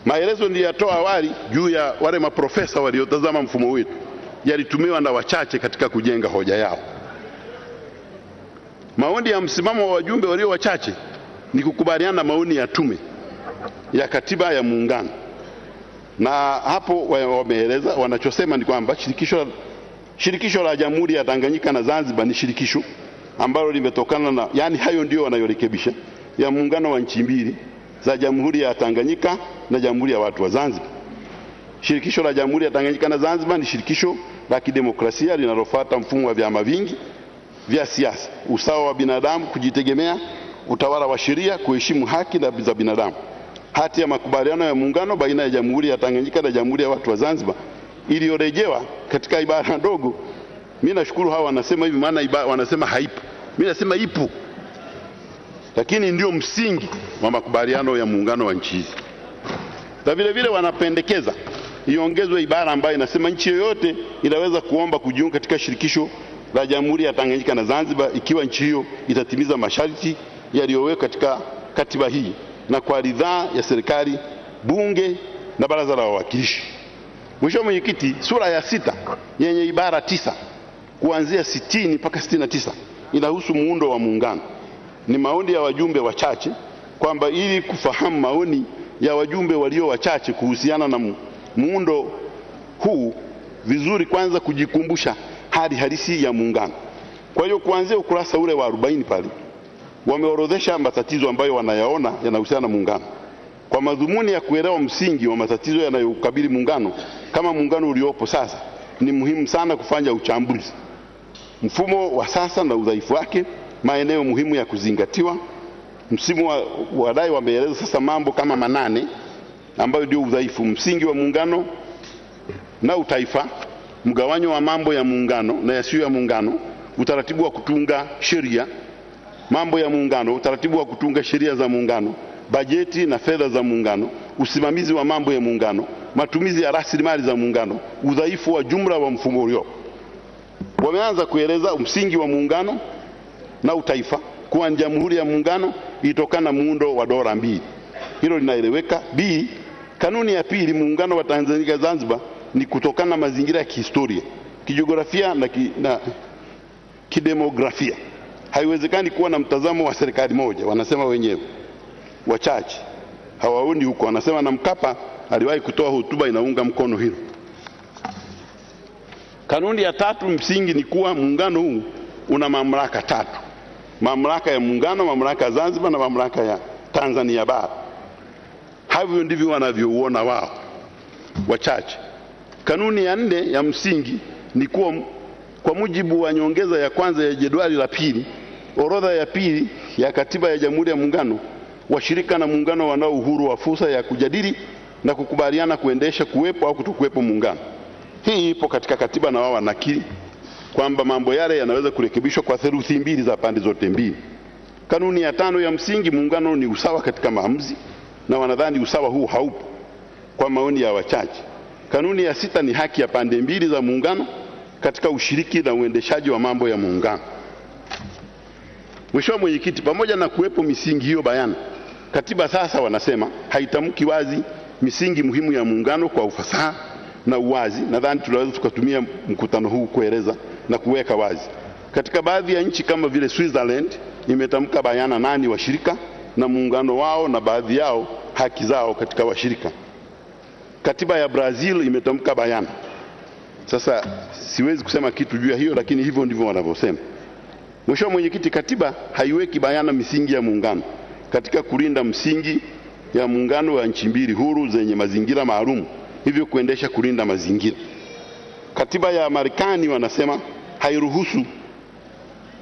Maelezo niliyatoa awali juu ya wale maprofesa waliotazama mfumo wetu yalitumiwa na wachache katika kujenga hoja yao. Maoni ya msimamo wa wajumbe walio wachache ni kukubaliana na maoni ya tume ya katiba ya muungano, na hapo wameeleza wanachosema ni kwamba shirikisho la Jamhuri ya Tanganyika na Zanzibar ni shirikisho ambalo limetokana na, yani hayo ndio wanayorekebisha, ya muungano wa nchi mbili za Jamhuri ya Tanganyika na Jamhuri ya watu wa Zanzibar. Shirikisho la Jamhuri ya Tanganyika na Zanzibar ni shirikisho la kidemokrasia linalofuata mfumo wa vyama vingi vya siasa, usawa wa binadamu, kujitegemea, utawala wa sheria, kuheshimu haki za binadamu. Hati ya makubaliano ya muungano baina ya Jamhuri ya Tanganyika na Jamhuri ya watu wa Zanzibar iliyorejewa katika ibara ndogo. Mimi nashukuru hawa wanasema hivi, maana wanasema haipo. Mimi nasema ipo, lakini ndio msingi wa makubaliano ya muungano wa nchi hizi. Na vile vile wanapendekeza iongezwe ibara ambayo inasema nchi yoyote inaweza kuomba kujiunga katika shirikisho la Jamhuri ya Tanganyika na Zanzibar ikiwa nchi hiyo itatimiza masharti yaliyowekwa katika katiba hii na kwa ridhaa ya serikali, bunge na baraza la wawakilishi. Mheshimiwa Mwenyekiti, sura ya 6 yenye ibara 9 kuanzia 60 mpaka 69 inahusu muundo wa muungano. Ni maoni ya wajumbe wachache kwamba ili kufahamu maoni ya wajumbe walio wachache kuhusiana na muundo huu, vizuri kwanza kujikumbusha hali halisi ya muungano. Kwa hiyo kuanzia ukurasa ule wa 40 pale wameorodhesha matatizo ambayo wanayaona yanahusiana na muungano. Kwa madhumuni ya kuelewa msingi wa matatizo yanayokabili muungano kama muungano uliopo sasa, ni muhimu sana kufanya uchambuzi mfumo wa sasa na udhaifu wake, maeneo muhimu ya kuzingatiwa. Msimu wa wadai wameeleza sasa mambo kama 8 ambayo ndio udhaifu: msingi wa muungano na utaifa, mgawanyo wa mambo ya muungano na yasiyo ya muungano, utaratibu wa kutunga sheria, mambo ya muungano, utaratibu wa kutunga sheria za muungano, bajeti na fedha za muungano, usimamizi wa mambo ya muungano, matumizi ya rasilimali za muungano, udhaifu wa jumla wa mfumo uliopo. Wameanza kueleza msingi wa muungano na utaifa kuwa Jamhuri ya Muungano ilitokana na muundo wa dola mbili. Hilo linaeleweka. B, kanuni ya pili, muungano wa Tanzania Zanzibar ni kutokana na mazingira ya kihistoria, kijiografia na kidemografia. Haiwezekani kuwa na mtazamo wa serikali moja, wanasema wenyewe wachache. Hawaoni huko, wanasema, na Mkapa aliwahi kutoa hotuba inaunga mkono hilo. Kanuni ya 3, msingi ni kuwa muungano huu una mamlaka 3: mamlaka ya muungano, mamlaka ya Zanzibar na mamlaka ya Tanzania bara. Havyo ndivyo wanavyouona wao wachache. Kanuni ya 4 ya msingi ni kuwa kwa mujibu wa nyongeza ya kwanza ya jedwali la pili, orodha ya pili ya katiba ya Jamhuri ya Muungano, washirika na muungano wanao uhuru wa fursa ya kujadili na kukubaliana kuendesha kuwepo au kutokuwepo muungano. Hii ipo katika katiba na wao wanakiri kwamba mambo yale yanaweza kurekebishwa kwa theluthi mbili za pande zote mbili. Kanuni ya 5 ya msingi, muungano ni usawa katika maamuzi, na wanadhani usawa huu haupo kwa maoni ya wachache. Kanuni ya 6 ni haki ya pande mbili za muungano katika ushiriki na uendeshaji wa mambo ya muungano. Mheshimiwa Mwenyekiti, pamoja na kuwepo misingi hiyo bayana, katiba sasa wanasema haitamki wazi misingi muhimu ya muungano kwa ufasaha na uwazi. Nadhani tunaweza tukatumia mkutano huu kueleza na kuweka wazi. Katika baadhi ya nchi kama vile Switzerland imetamka bayana nani washirika na muungano wao na baadhi yao haki zao katika washirika. Katiba ya Brazil imetamka bayana. Sasa siwezi kusema kitu juu ya hiyo, lakini hivyo ndivyo wanavyosema. Mheshimiwa Mwenyekiti, katiba haiweki bayana misingi ya muungano katika kulinda msingi ya muungano wa nchi mbili huru zenye mazingira maalum, hivyo kuendesha kulinda mazingira. Katiba ya Marekani wanasema hairuhusu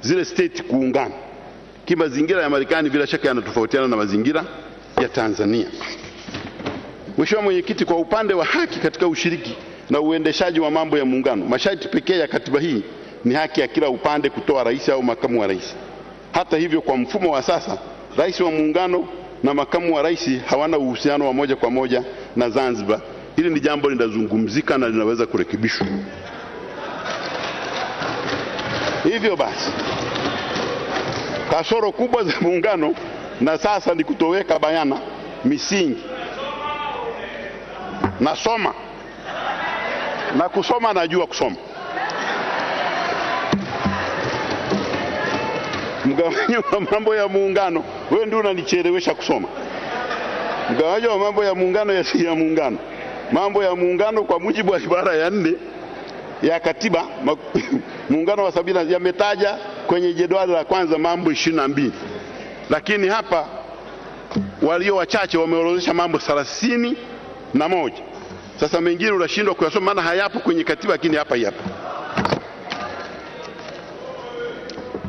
zile state kuungana. Kimazingira ya Marekani bila shaka yanatofautiana na mazingira ya Tanzania. Mheshimiwa Mwenyekiti, kwa upande wa haki katika ushiriki na uendeshaji wa mambo ya muungano, masharti pekee ya katiba hii ni haki ya kila upande kutoa rais au makamu wa rais. Hata hivyo, kwa mfumo wa sasa, rais wa muungano na makamu wa rais hawana uhusiano wa moja kwa moja na Zanzibar. Hili ni jambo linazungumzika na linaweza kurekebishwa. Hivyo basi, kasoro kubwa za muungano na sasa ni kutoweka bayana misingi nasoma na kusoma, najua kusoma. Mgawanyo wa mambo ya muungano, wewe ndio unanichelewesha kusoma. Mgawanyo wa mambo ya muungano ya si ya muungano. Mambo ya muungano kwa mujibu wa ibara ya 4 ya katiba muungano wa 70 yametaja kwenye jedwali la kwanza mambo 22. Lakini hapa walio wachache wameorodhesha mambo 31. Sasa mengine unashindwa kuyasoma maana hayapo kwenye katiba, lakini hapa yapo.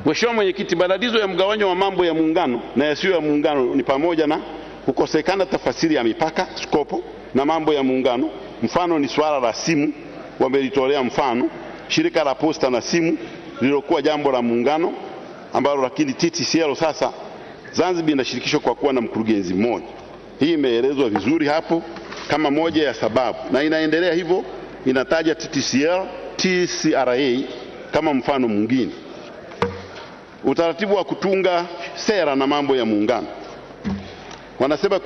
Mheshimiwa Mwenyekiti, matatizo ya mgawanyo wa mambo ya muungano na yasiyo ya muungano ni pamoja na kukosekana tafasiri ya mipaka skopo na mambo ya muungano. Mfano ni swala la simu, wamelitolea mfano shirika la posta na simu lililokuwa jambo la muungano ambalo lakini TTCL sasa Zanzibar inashirikishwa kwa kuwa na mkurugenzi mmoja. Hii imeelezwa vizuri hapo kama moja ya sababu, na inaendelea hivyo, inataja TTCL, TCRA kama mfano mwingine. Utaratibu wa kutunga sera na mambo ya muungano. Wanasema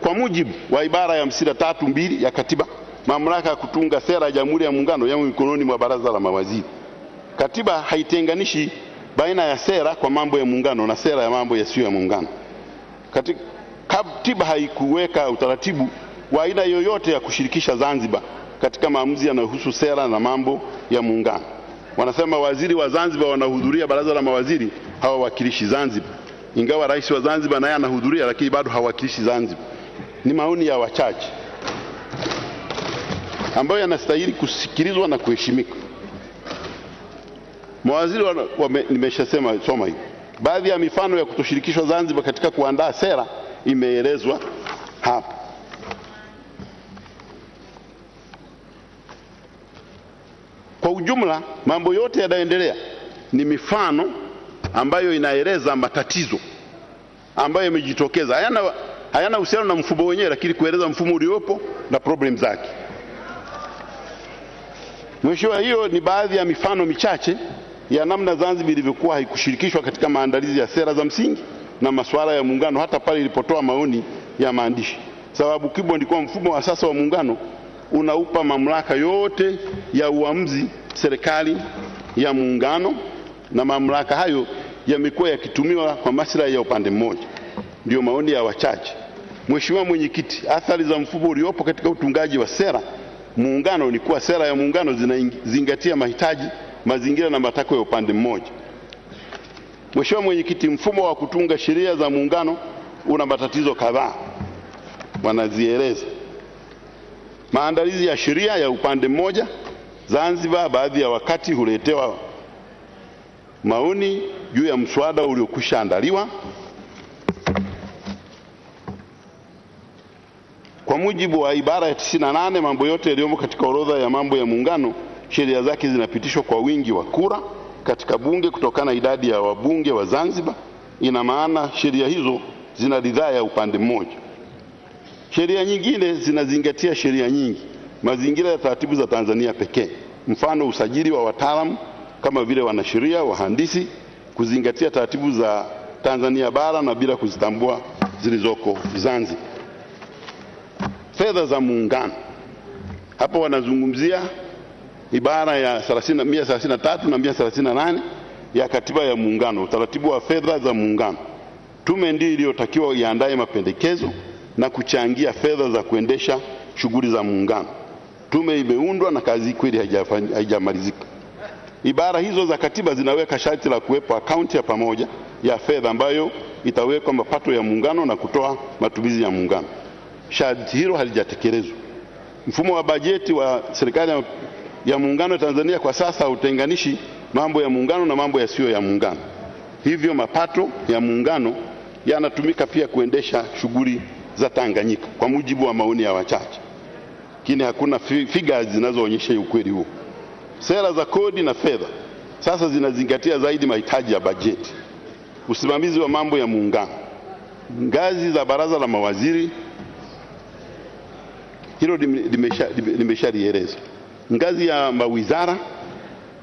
kwa mujibu wa ibara ya 53(2) ya katiba, mamlaka ya kutunga sera ya Jamhuri ya Muungano yamo mikononi mwa Baraza la Mawaziri. Katiba haitenganishi baina ya sera kwa mambo ya muungano na sera ya mambo yasiyo ya muungano. Katiba haikuweka utaratibu wa aina yoyote ya kushirikisha Zanzibar katika maamuzi yanayohusu sera na mambo ya muungano. Wanasema waziri wa Zanzibar wanahudhuria Baraza la Mawaziri, hawawakilishi Zanzibar. Ingawa rais wa Zanzibar naye anahudhuria, lakini bado hawakilishi Zanzibar. Ni maoni ya wachache ambayo yanastahili kusikilizwa na kuheshimika. Mawaziri nimeshasema soma hivi. Baadhi ya mifano ya kutoshirikishwa Zanzibar katika kuandaa sera imeelezwa hapa. Kwa ujumla, mambo yote yanayoendelea ni mifano ambayo inaeleza matatizo ambayo yamejitokeza. Hayana uhusiano na mfumo wenyewe, lakini kueleza mfumo uliopo na problem zake. Mheshimiwa, hiyo ni baadhi ya mifano michache ya namna Zanzibar ilivyokuwa haikushirikishwa katika maandalizi ya sera za msingi na masuala ya muungano hata pale ilipotoa maoni ya maandishi. Sababu kubwa ni kwa mfumo wa sasa wa muungano unaupa mamlaka yote ya uamuzi serikali ya muungano, na mamlaka hayo yamekuwa yakitumiwa kwa maslahi ya upande mmoja. Ndio maoni ya wachache. Mheshimiwa Mwenyekiti, athari za mfumo uliopo katika utungaji wa sera muungano ni kuwa sera ya muungano zinazingatia mahitaji, mazingira na matakwa ya upande mmoja. Mheshimiwa Mwenyekiti, mfumo wa kutunga sheria za muungano una matatizo kadhaa, wanazieleza. Maandalizi ya sheria ya upande mmoja. Zanzibar baadhi ya wakati huletewa maoni juu ya mswada uliokwisha andaliwa. Kwa mujibu wa ibara ya 98, mambo yote yaliyomo katika orodha ya mambo ya muungano, sheria zake zinapitishwa kwa wingi wa kura katika bunge kutokana na idadi ya wabunge wa Zanzibar. Ina maana sheria hizo zina ridhaa ya upande mmoja. Sheria nyingine zinazingatia sheria nyingi, mazingira ya taratibu za Tanzania pekee. Mfano usajili wa wataalamu kama vile wanasheria, wahandisi, kuzingatia taratibu za Tanzania bara na bila kuzitambua zilizoko Zanzibar. Fedha za muungano. Hapo wanazungumzia ibara ya 133 na 138 ya katiba ya muungano, utaratibu wa fedha za muungano. Tume ndiyo iliyotakiwa iandae mapendekezo na kuchangia fedha za kuendesha shughuli za muungano. Tume imeundwa na kazi kweli haijamalizika. Ibara hizo za katiba zinaweka sharti la kuwepo akaunti ya pamoja ya fedha ambayo itawekwa mapato ya muungano na kutoa matumizi ya muungano. Sharti hilo halijatekelezwa. Mfumo wa bajeti wa serikali ya muungano Tanzania kwa sasa hautenganishi mambo ya muungano na mambo yasiyo ya muungano. Hivyo mapato ya muungano yanatumika pia kuendesha shughuli za Tanganyika kwa mujibu wa maoni ya wachache. Lakini hakuna figures zinazoonyesha ukweli huo. Sera za kodi na fedha sasa zinazingatia zaidi mahitaji ya bajeti. Usimamizi wa mambo ya muungano. Ngazi za Baraza la Mawaziri, hilo limeshalielezwa. Ngazi ya mawizara,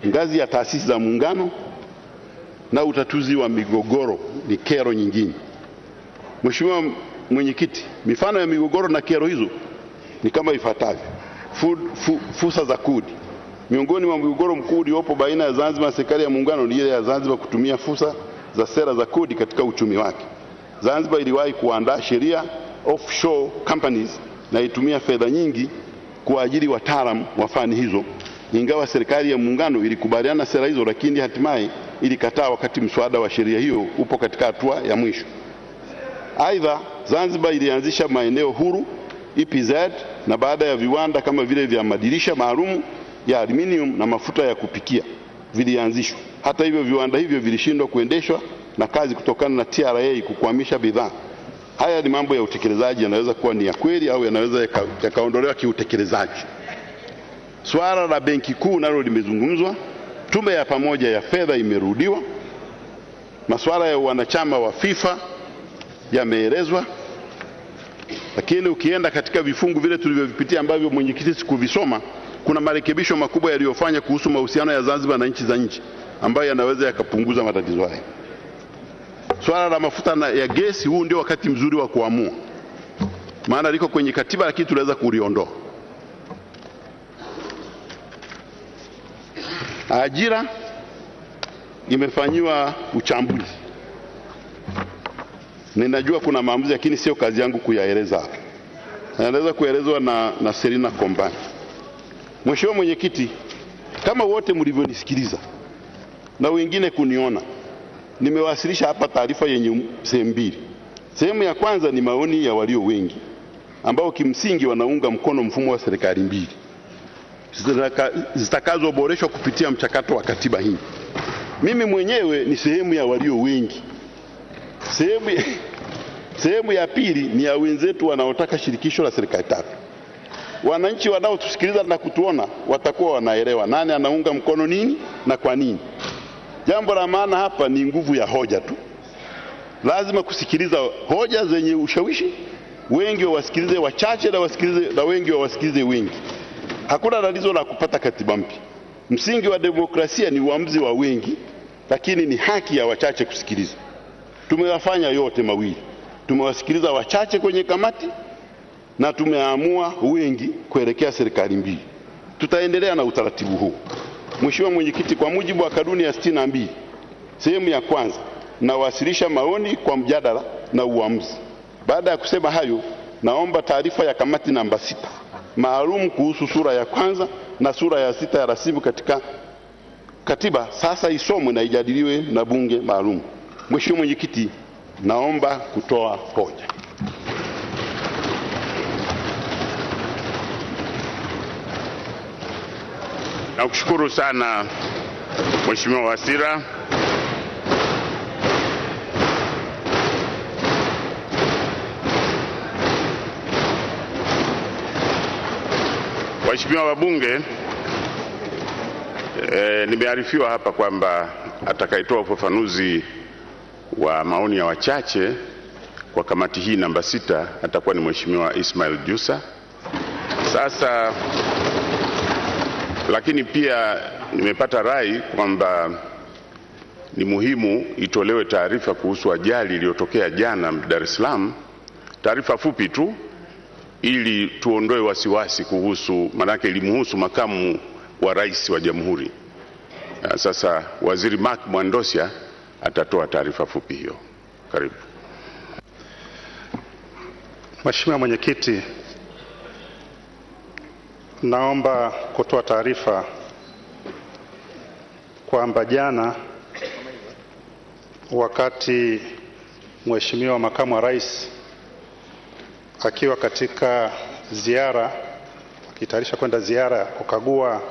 ngazi ya taasisi za muungano na utatuzi wa migogoro ni kero nyingine. Mheshimiwa Mwenyekiti, mifano ya migogoro na kero hizo ni kama ifuatavyo. Fursa za kodi. Miongoni mwa mgogoro mkuu uliopo baina ya Zanzibar na serikali ya muungano ni ile ya Zanzibar kutumia fursa za sera za kodi katika uchumi wake. Zanzibar iliwahi kuandaa sheria offshore companies na itumia fedha nyingi kuajiri wataalamu wa fani hizo. Ingawa serikali ya muungano ilikubaliana na sera hizo, lakini hatimaye ilikataa wakati mswada wa sheria hiyo upo katika hatua ya mwisho. Aidha, Zanzibar ilianzisha maeneo huru EPZ na baada ya viwanda kama vile vya madirisha maalum ya aluminium na mafuta ya kupikia vilianzishwa. Hata hivyo, viwanda hivyo vilishindwa kuendeshwa na kazi kutokana na TRA kukwamisha bidhaa. Haya ni mambo ya utekelezaji, yanaweza kuwa ni ya kweli au yanaweza yakaondolewa kiutekelezaji. Swala la benki kuu nalo limezungumzwa. Tume ya pamoja ya fedha imerudiwa. Masuala ya wanachama wa FIFA yameelezwa. Lakini ukienda katika vifungu vile tulivyovipitia ambavyo mwenyekiti sikuvisoma, kuna marekebisho makubwa yaliyofanya kuhusu mahusiano ya Zanzibar na nchi za nje ambayo yanaweza yakapunguza matatizo haya. Swala la mafuta ya gesi, huu ndio wakati mzuri wa kuamua, maana liko kwenye katiba lakini tunaweza kuliondoa. Ajira imefanyiwa uchambuzi. Ninajua kuna maamuzi lakini sio kazi yangu kuyaeleza hapa. Naweza kuelezwa na Serina Kombani. Mheshimiwa Mwenyekiti, kama wote mlivyonisikiliza na wengine kuniona, nimewasilisha hapa taarifa yenye sehemu mbili. Sehemu ya kwanza ni maoni ya walio wengi ambao kimsingi wanaunga mkono mfumo wa serikali mbili zitakazoboreshwa kupitia mchakato wa katiba hii. Mimi mwenyewe ni sehemu ya walio wengi. Sehemu ya pili ni ya wenzetu wanaotaka shirikisho la serikali tatu. Wananchi wanaotusikiliza na kutuona watakuwa wanaelewa nani anaunga mkono nini na kwa nini. Jambo la maana hapa ni nguvu ya hoja tu. Lazima kusikiliza hoja zenye ushawishi, wengi wasikilize wachache na wengi wasikilize wengi. Hakuna tatizo la kupata katiba mpya. Msingi wa demokrasia ni uamuzi wa wengi, lakini ni haki ya wachache kusikiliza. Tumewafanya yote mawili. Tumewasikiliza wachache kwenye kamati na tumeamua wengi kuelekea serikali mbili. Tutaendelea na utaratibu huu. Mheshimiwa Mwenyekiti, kwa mujibu wa kanuni ya 62 sehemu ya kwanza, nawasilisha maoni kwa mjadala na uamuzi. Baada ya kusema hayo, naomba taarifa ya kamati namba 6 maalum kuhusu sura ya kwanza na sura ya 6 ya rasimu katika katiba sasa isomwe na ijadiliwe na bunge maalum. Mheshimiwa Mwenyekiti, naomba kutoa hoja. Nakushukuru sana Mheshimiwa Wasira. Waheshimiwa wabunge, nimearifiwa hapa kwamba atakayetoa ufafanuzi wa maoni ya wachache kwa kamati hii namba 6 atakuwa ni Mheshimiwa Ismail Jussa. Sasa lakini pia nimepata rai kwamba ni muhimu itolewe taarifa kuhusu ajali iliyotokea jana Dar es Salaam, taarifa fupi tu ili tuondoe wasiwasi kuhusu, manake ilimhusu makamu wa rais wa Jamhuri. Sasa Waziri Mark Mwandosya atatoa taarifa fupi hiyo. Karibu. Mheshimiwa Mwenyekiti, naomba kutoa taarifa kwamba jana wakati Mheshimiwa makamu wa rais akiwa katika ziara, akitayarisha kwenda ziara kukagua,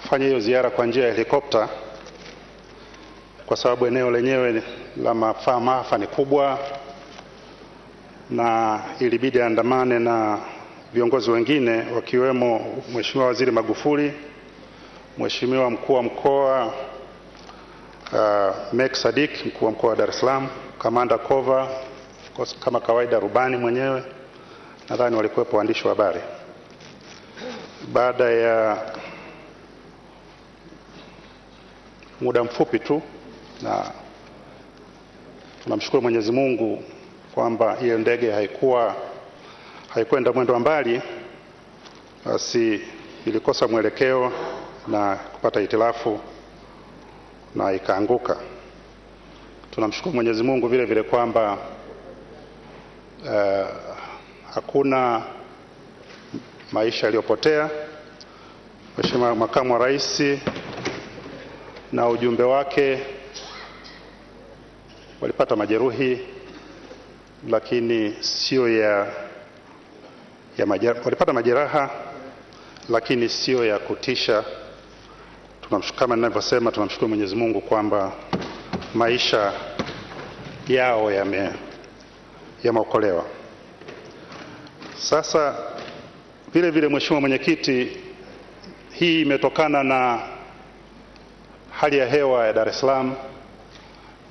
afanye hiyo ziara kwa njia ya helikopta kwa sababu eneo lenyewe la maafa ni kubwa na ilibidi andamane na viongozi wengine wakiwemo Mheshimiwa Waziri Magufuli, Mheshimiwa mkuu wa mkoa Mek Sadik, mkuu wa mkoa wa Dar es Salaam, Kamanda Kova, kama kawaida rubani mwenyewe, nadhani walikuwepo waandishi wa habari. Baada ya muda mfupi tu, na tunamshukuru Mwenyezi Mungu kwamba hiyo ndege haikwenda mwendo wa mbali, basi ilikosa mwelekeo na kupata hitilafu na ikaanguka. Tunamshukuru Mwenyezi Mungu vile vile kwamba hakuna maisha yaliyopotea. Mheshimiwa Makamu wa Rais na ujumbe wake walipata majeruhi, lakini sio walipata majeraha lakini sio ya kutisha. Kama ninavyosema, tunamshukuru Mwenyezi Mungu kwamba maisha yao yameokolewa. Sasa vile vile, Mheshimiwa Mwenyekiti, hii imetokana na hali ya hewa ya Dar es Salaam,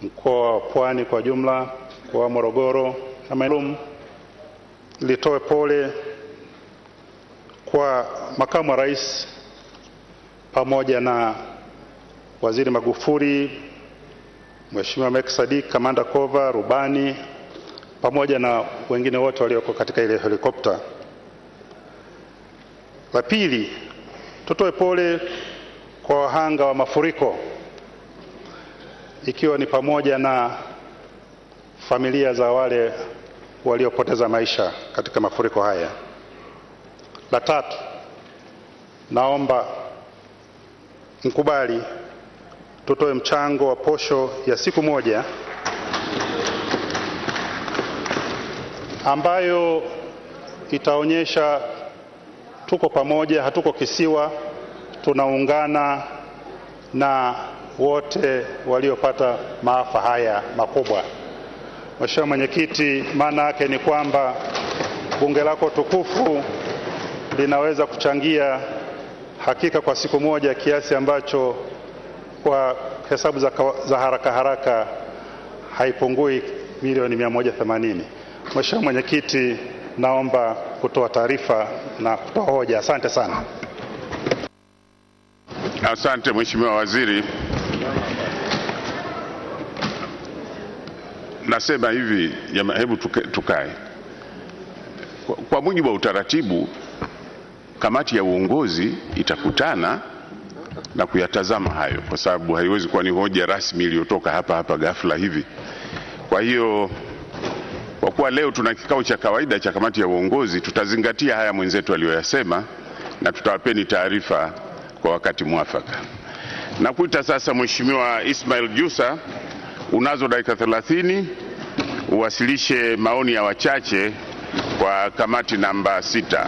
mkoa wa Pwani kwa jumla, mkoa wa Morogoro na maalum. Nitoe pole kwa Makamu wa Rais pamoja na Waziri Magufuli, Mheshimiwa Mek Sadik, Kamanda Kova, rubani pamoja na wengine wote walioko katika ile helikopta. La pili, tutoe pole kwa wahanga wa mafuriko, ikiwa ni pamoja na familia za wale waliopoteza maisha katika mafuriko haya. La tatu, naomba mkubali tutoe mchango wa posho ya siku moja ambayo itaonyesha tuko pamoja, hatuko kisiwa, tunaungana na wote waliopata maafa haya makubwa. Mheshimiwa Mwenyekiti, maana yake ni kwamba bunge lako tukufu linaweza kuchangia hakika kwa siku moja kiasi ambacho kwa hesabu za haraka haraka haipungui milioni 180. Mheshimiwa Mwenyekiti, naomba kutoa taarifa na kutoa hoja. Asante sana. Asante Mheshimiwa Waziri. Nasema hivi, hebu tukae. Kwa mujibu wa utaratibu, kamati ya uongozi itakutana na kuyatazama hayo, kwa sababu haiwezi kuwa ni hoja rasmi iliyotoka hapa ghafla hivi. Kwa hiyo, kwa kuwa leo tuna kikao cha kawaida cha kamati ya uongozi, tutazingatia haya mwenzetu aliyoyasema na tutawapeni taarifa kwa wakati mwafaka. Nakuita sasa Mheshimiwa Ismail Jussa, unazo dakika 30 uwasilishe maoni ya wachache kwa kamati namba 6.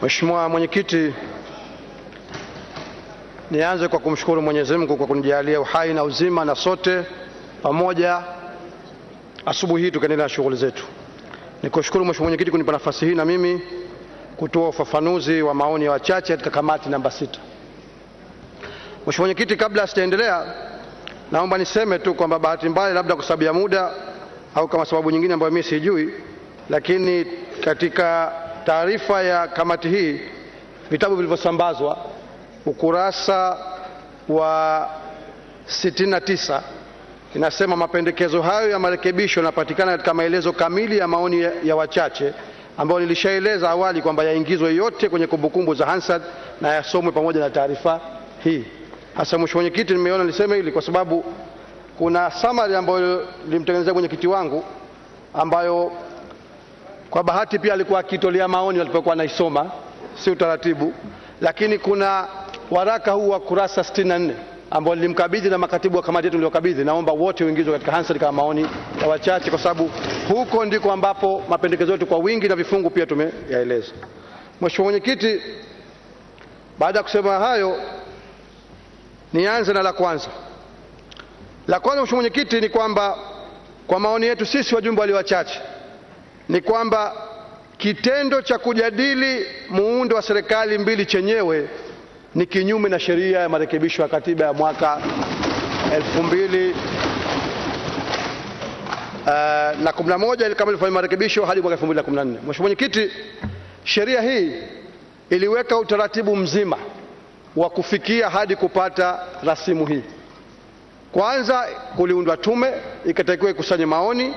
Mheshimiwa Mwenyekiti, nianze kwa kumshukuru Mwenyezi Mungu kwa kunijalia uhai na uzima na sote pamoja asubuhi hii tukaendelea na shughuli zetu. Nikushukuru Mheshimiwa Mwenyekiti kunipa nafasi hii na mimi kutoa ufafanuzi wa maoni ya wachache katika kamati namba 6. Mheshimiwa Mwenyekiti, kabla sijaendelea, naomba niseme tu kwamba bahati mbaya, labda kwa sababu ya muda au kama sababu nyingine ambayo mimi sijui, lakini katika taarifa ya kamati hii, vitabu vilivyosambazwa ukurasa wa 69 inasema mapendekezo hayo ya marekebisho yanapatikana katika maelezo kamili ya maoni ya wachache ambayo nilishaeleza awali kwamba yaingizwe yote kwenye kumbukumbu za Hansard na yasomwe pamoja na taarifa hii. Hasa Mheshimiwa Mwenyekiti, nimeona niseme hili kwa sababu kuna summary ambayo nilimtengenezea mwenyekiti wangu, ambayo kwa bahati pia alikuwa akitolea maoni alipokuwa anaisoma, si utaratibu, lakini kuna waraka huu wa kurasa 64 ambao nilimkabidhi na makatibu wa kamati yetu niliokabidhi. Naomba wote uingizwe katika Hansard kama maoni ya wachache, kwa sababu huko ndiko ambapo mapendekezo yetu kwa wingi na vifungu pia tumeyaeleza. Mheshimiwa Mwenyekiti, baada ya kusema hayo, nianze na la kwanza. La kwanza Mheshimiwa Mwenyekiti ni kwamba kwa maoni yetu sisi wajumbe walio wachache ni kwamba kitendo cha kujadili muundo wa serikali mbili chenyewe ni kinyume na sheria ya marekebisho ya katiba ya mwaka 2011 kama ilifanya marekebisho hadi mwaka 2014. Mheshimiwa Mwenyekiti, sheria hii iliweka utaratibu mzima wa kufikia hadi kupata rasimu hii. Kwanza, kuliundwa tume ikatakiwa ikusanye maoni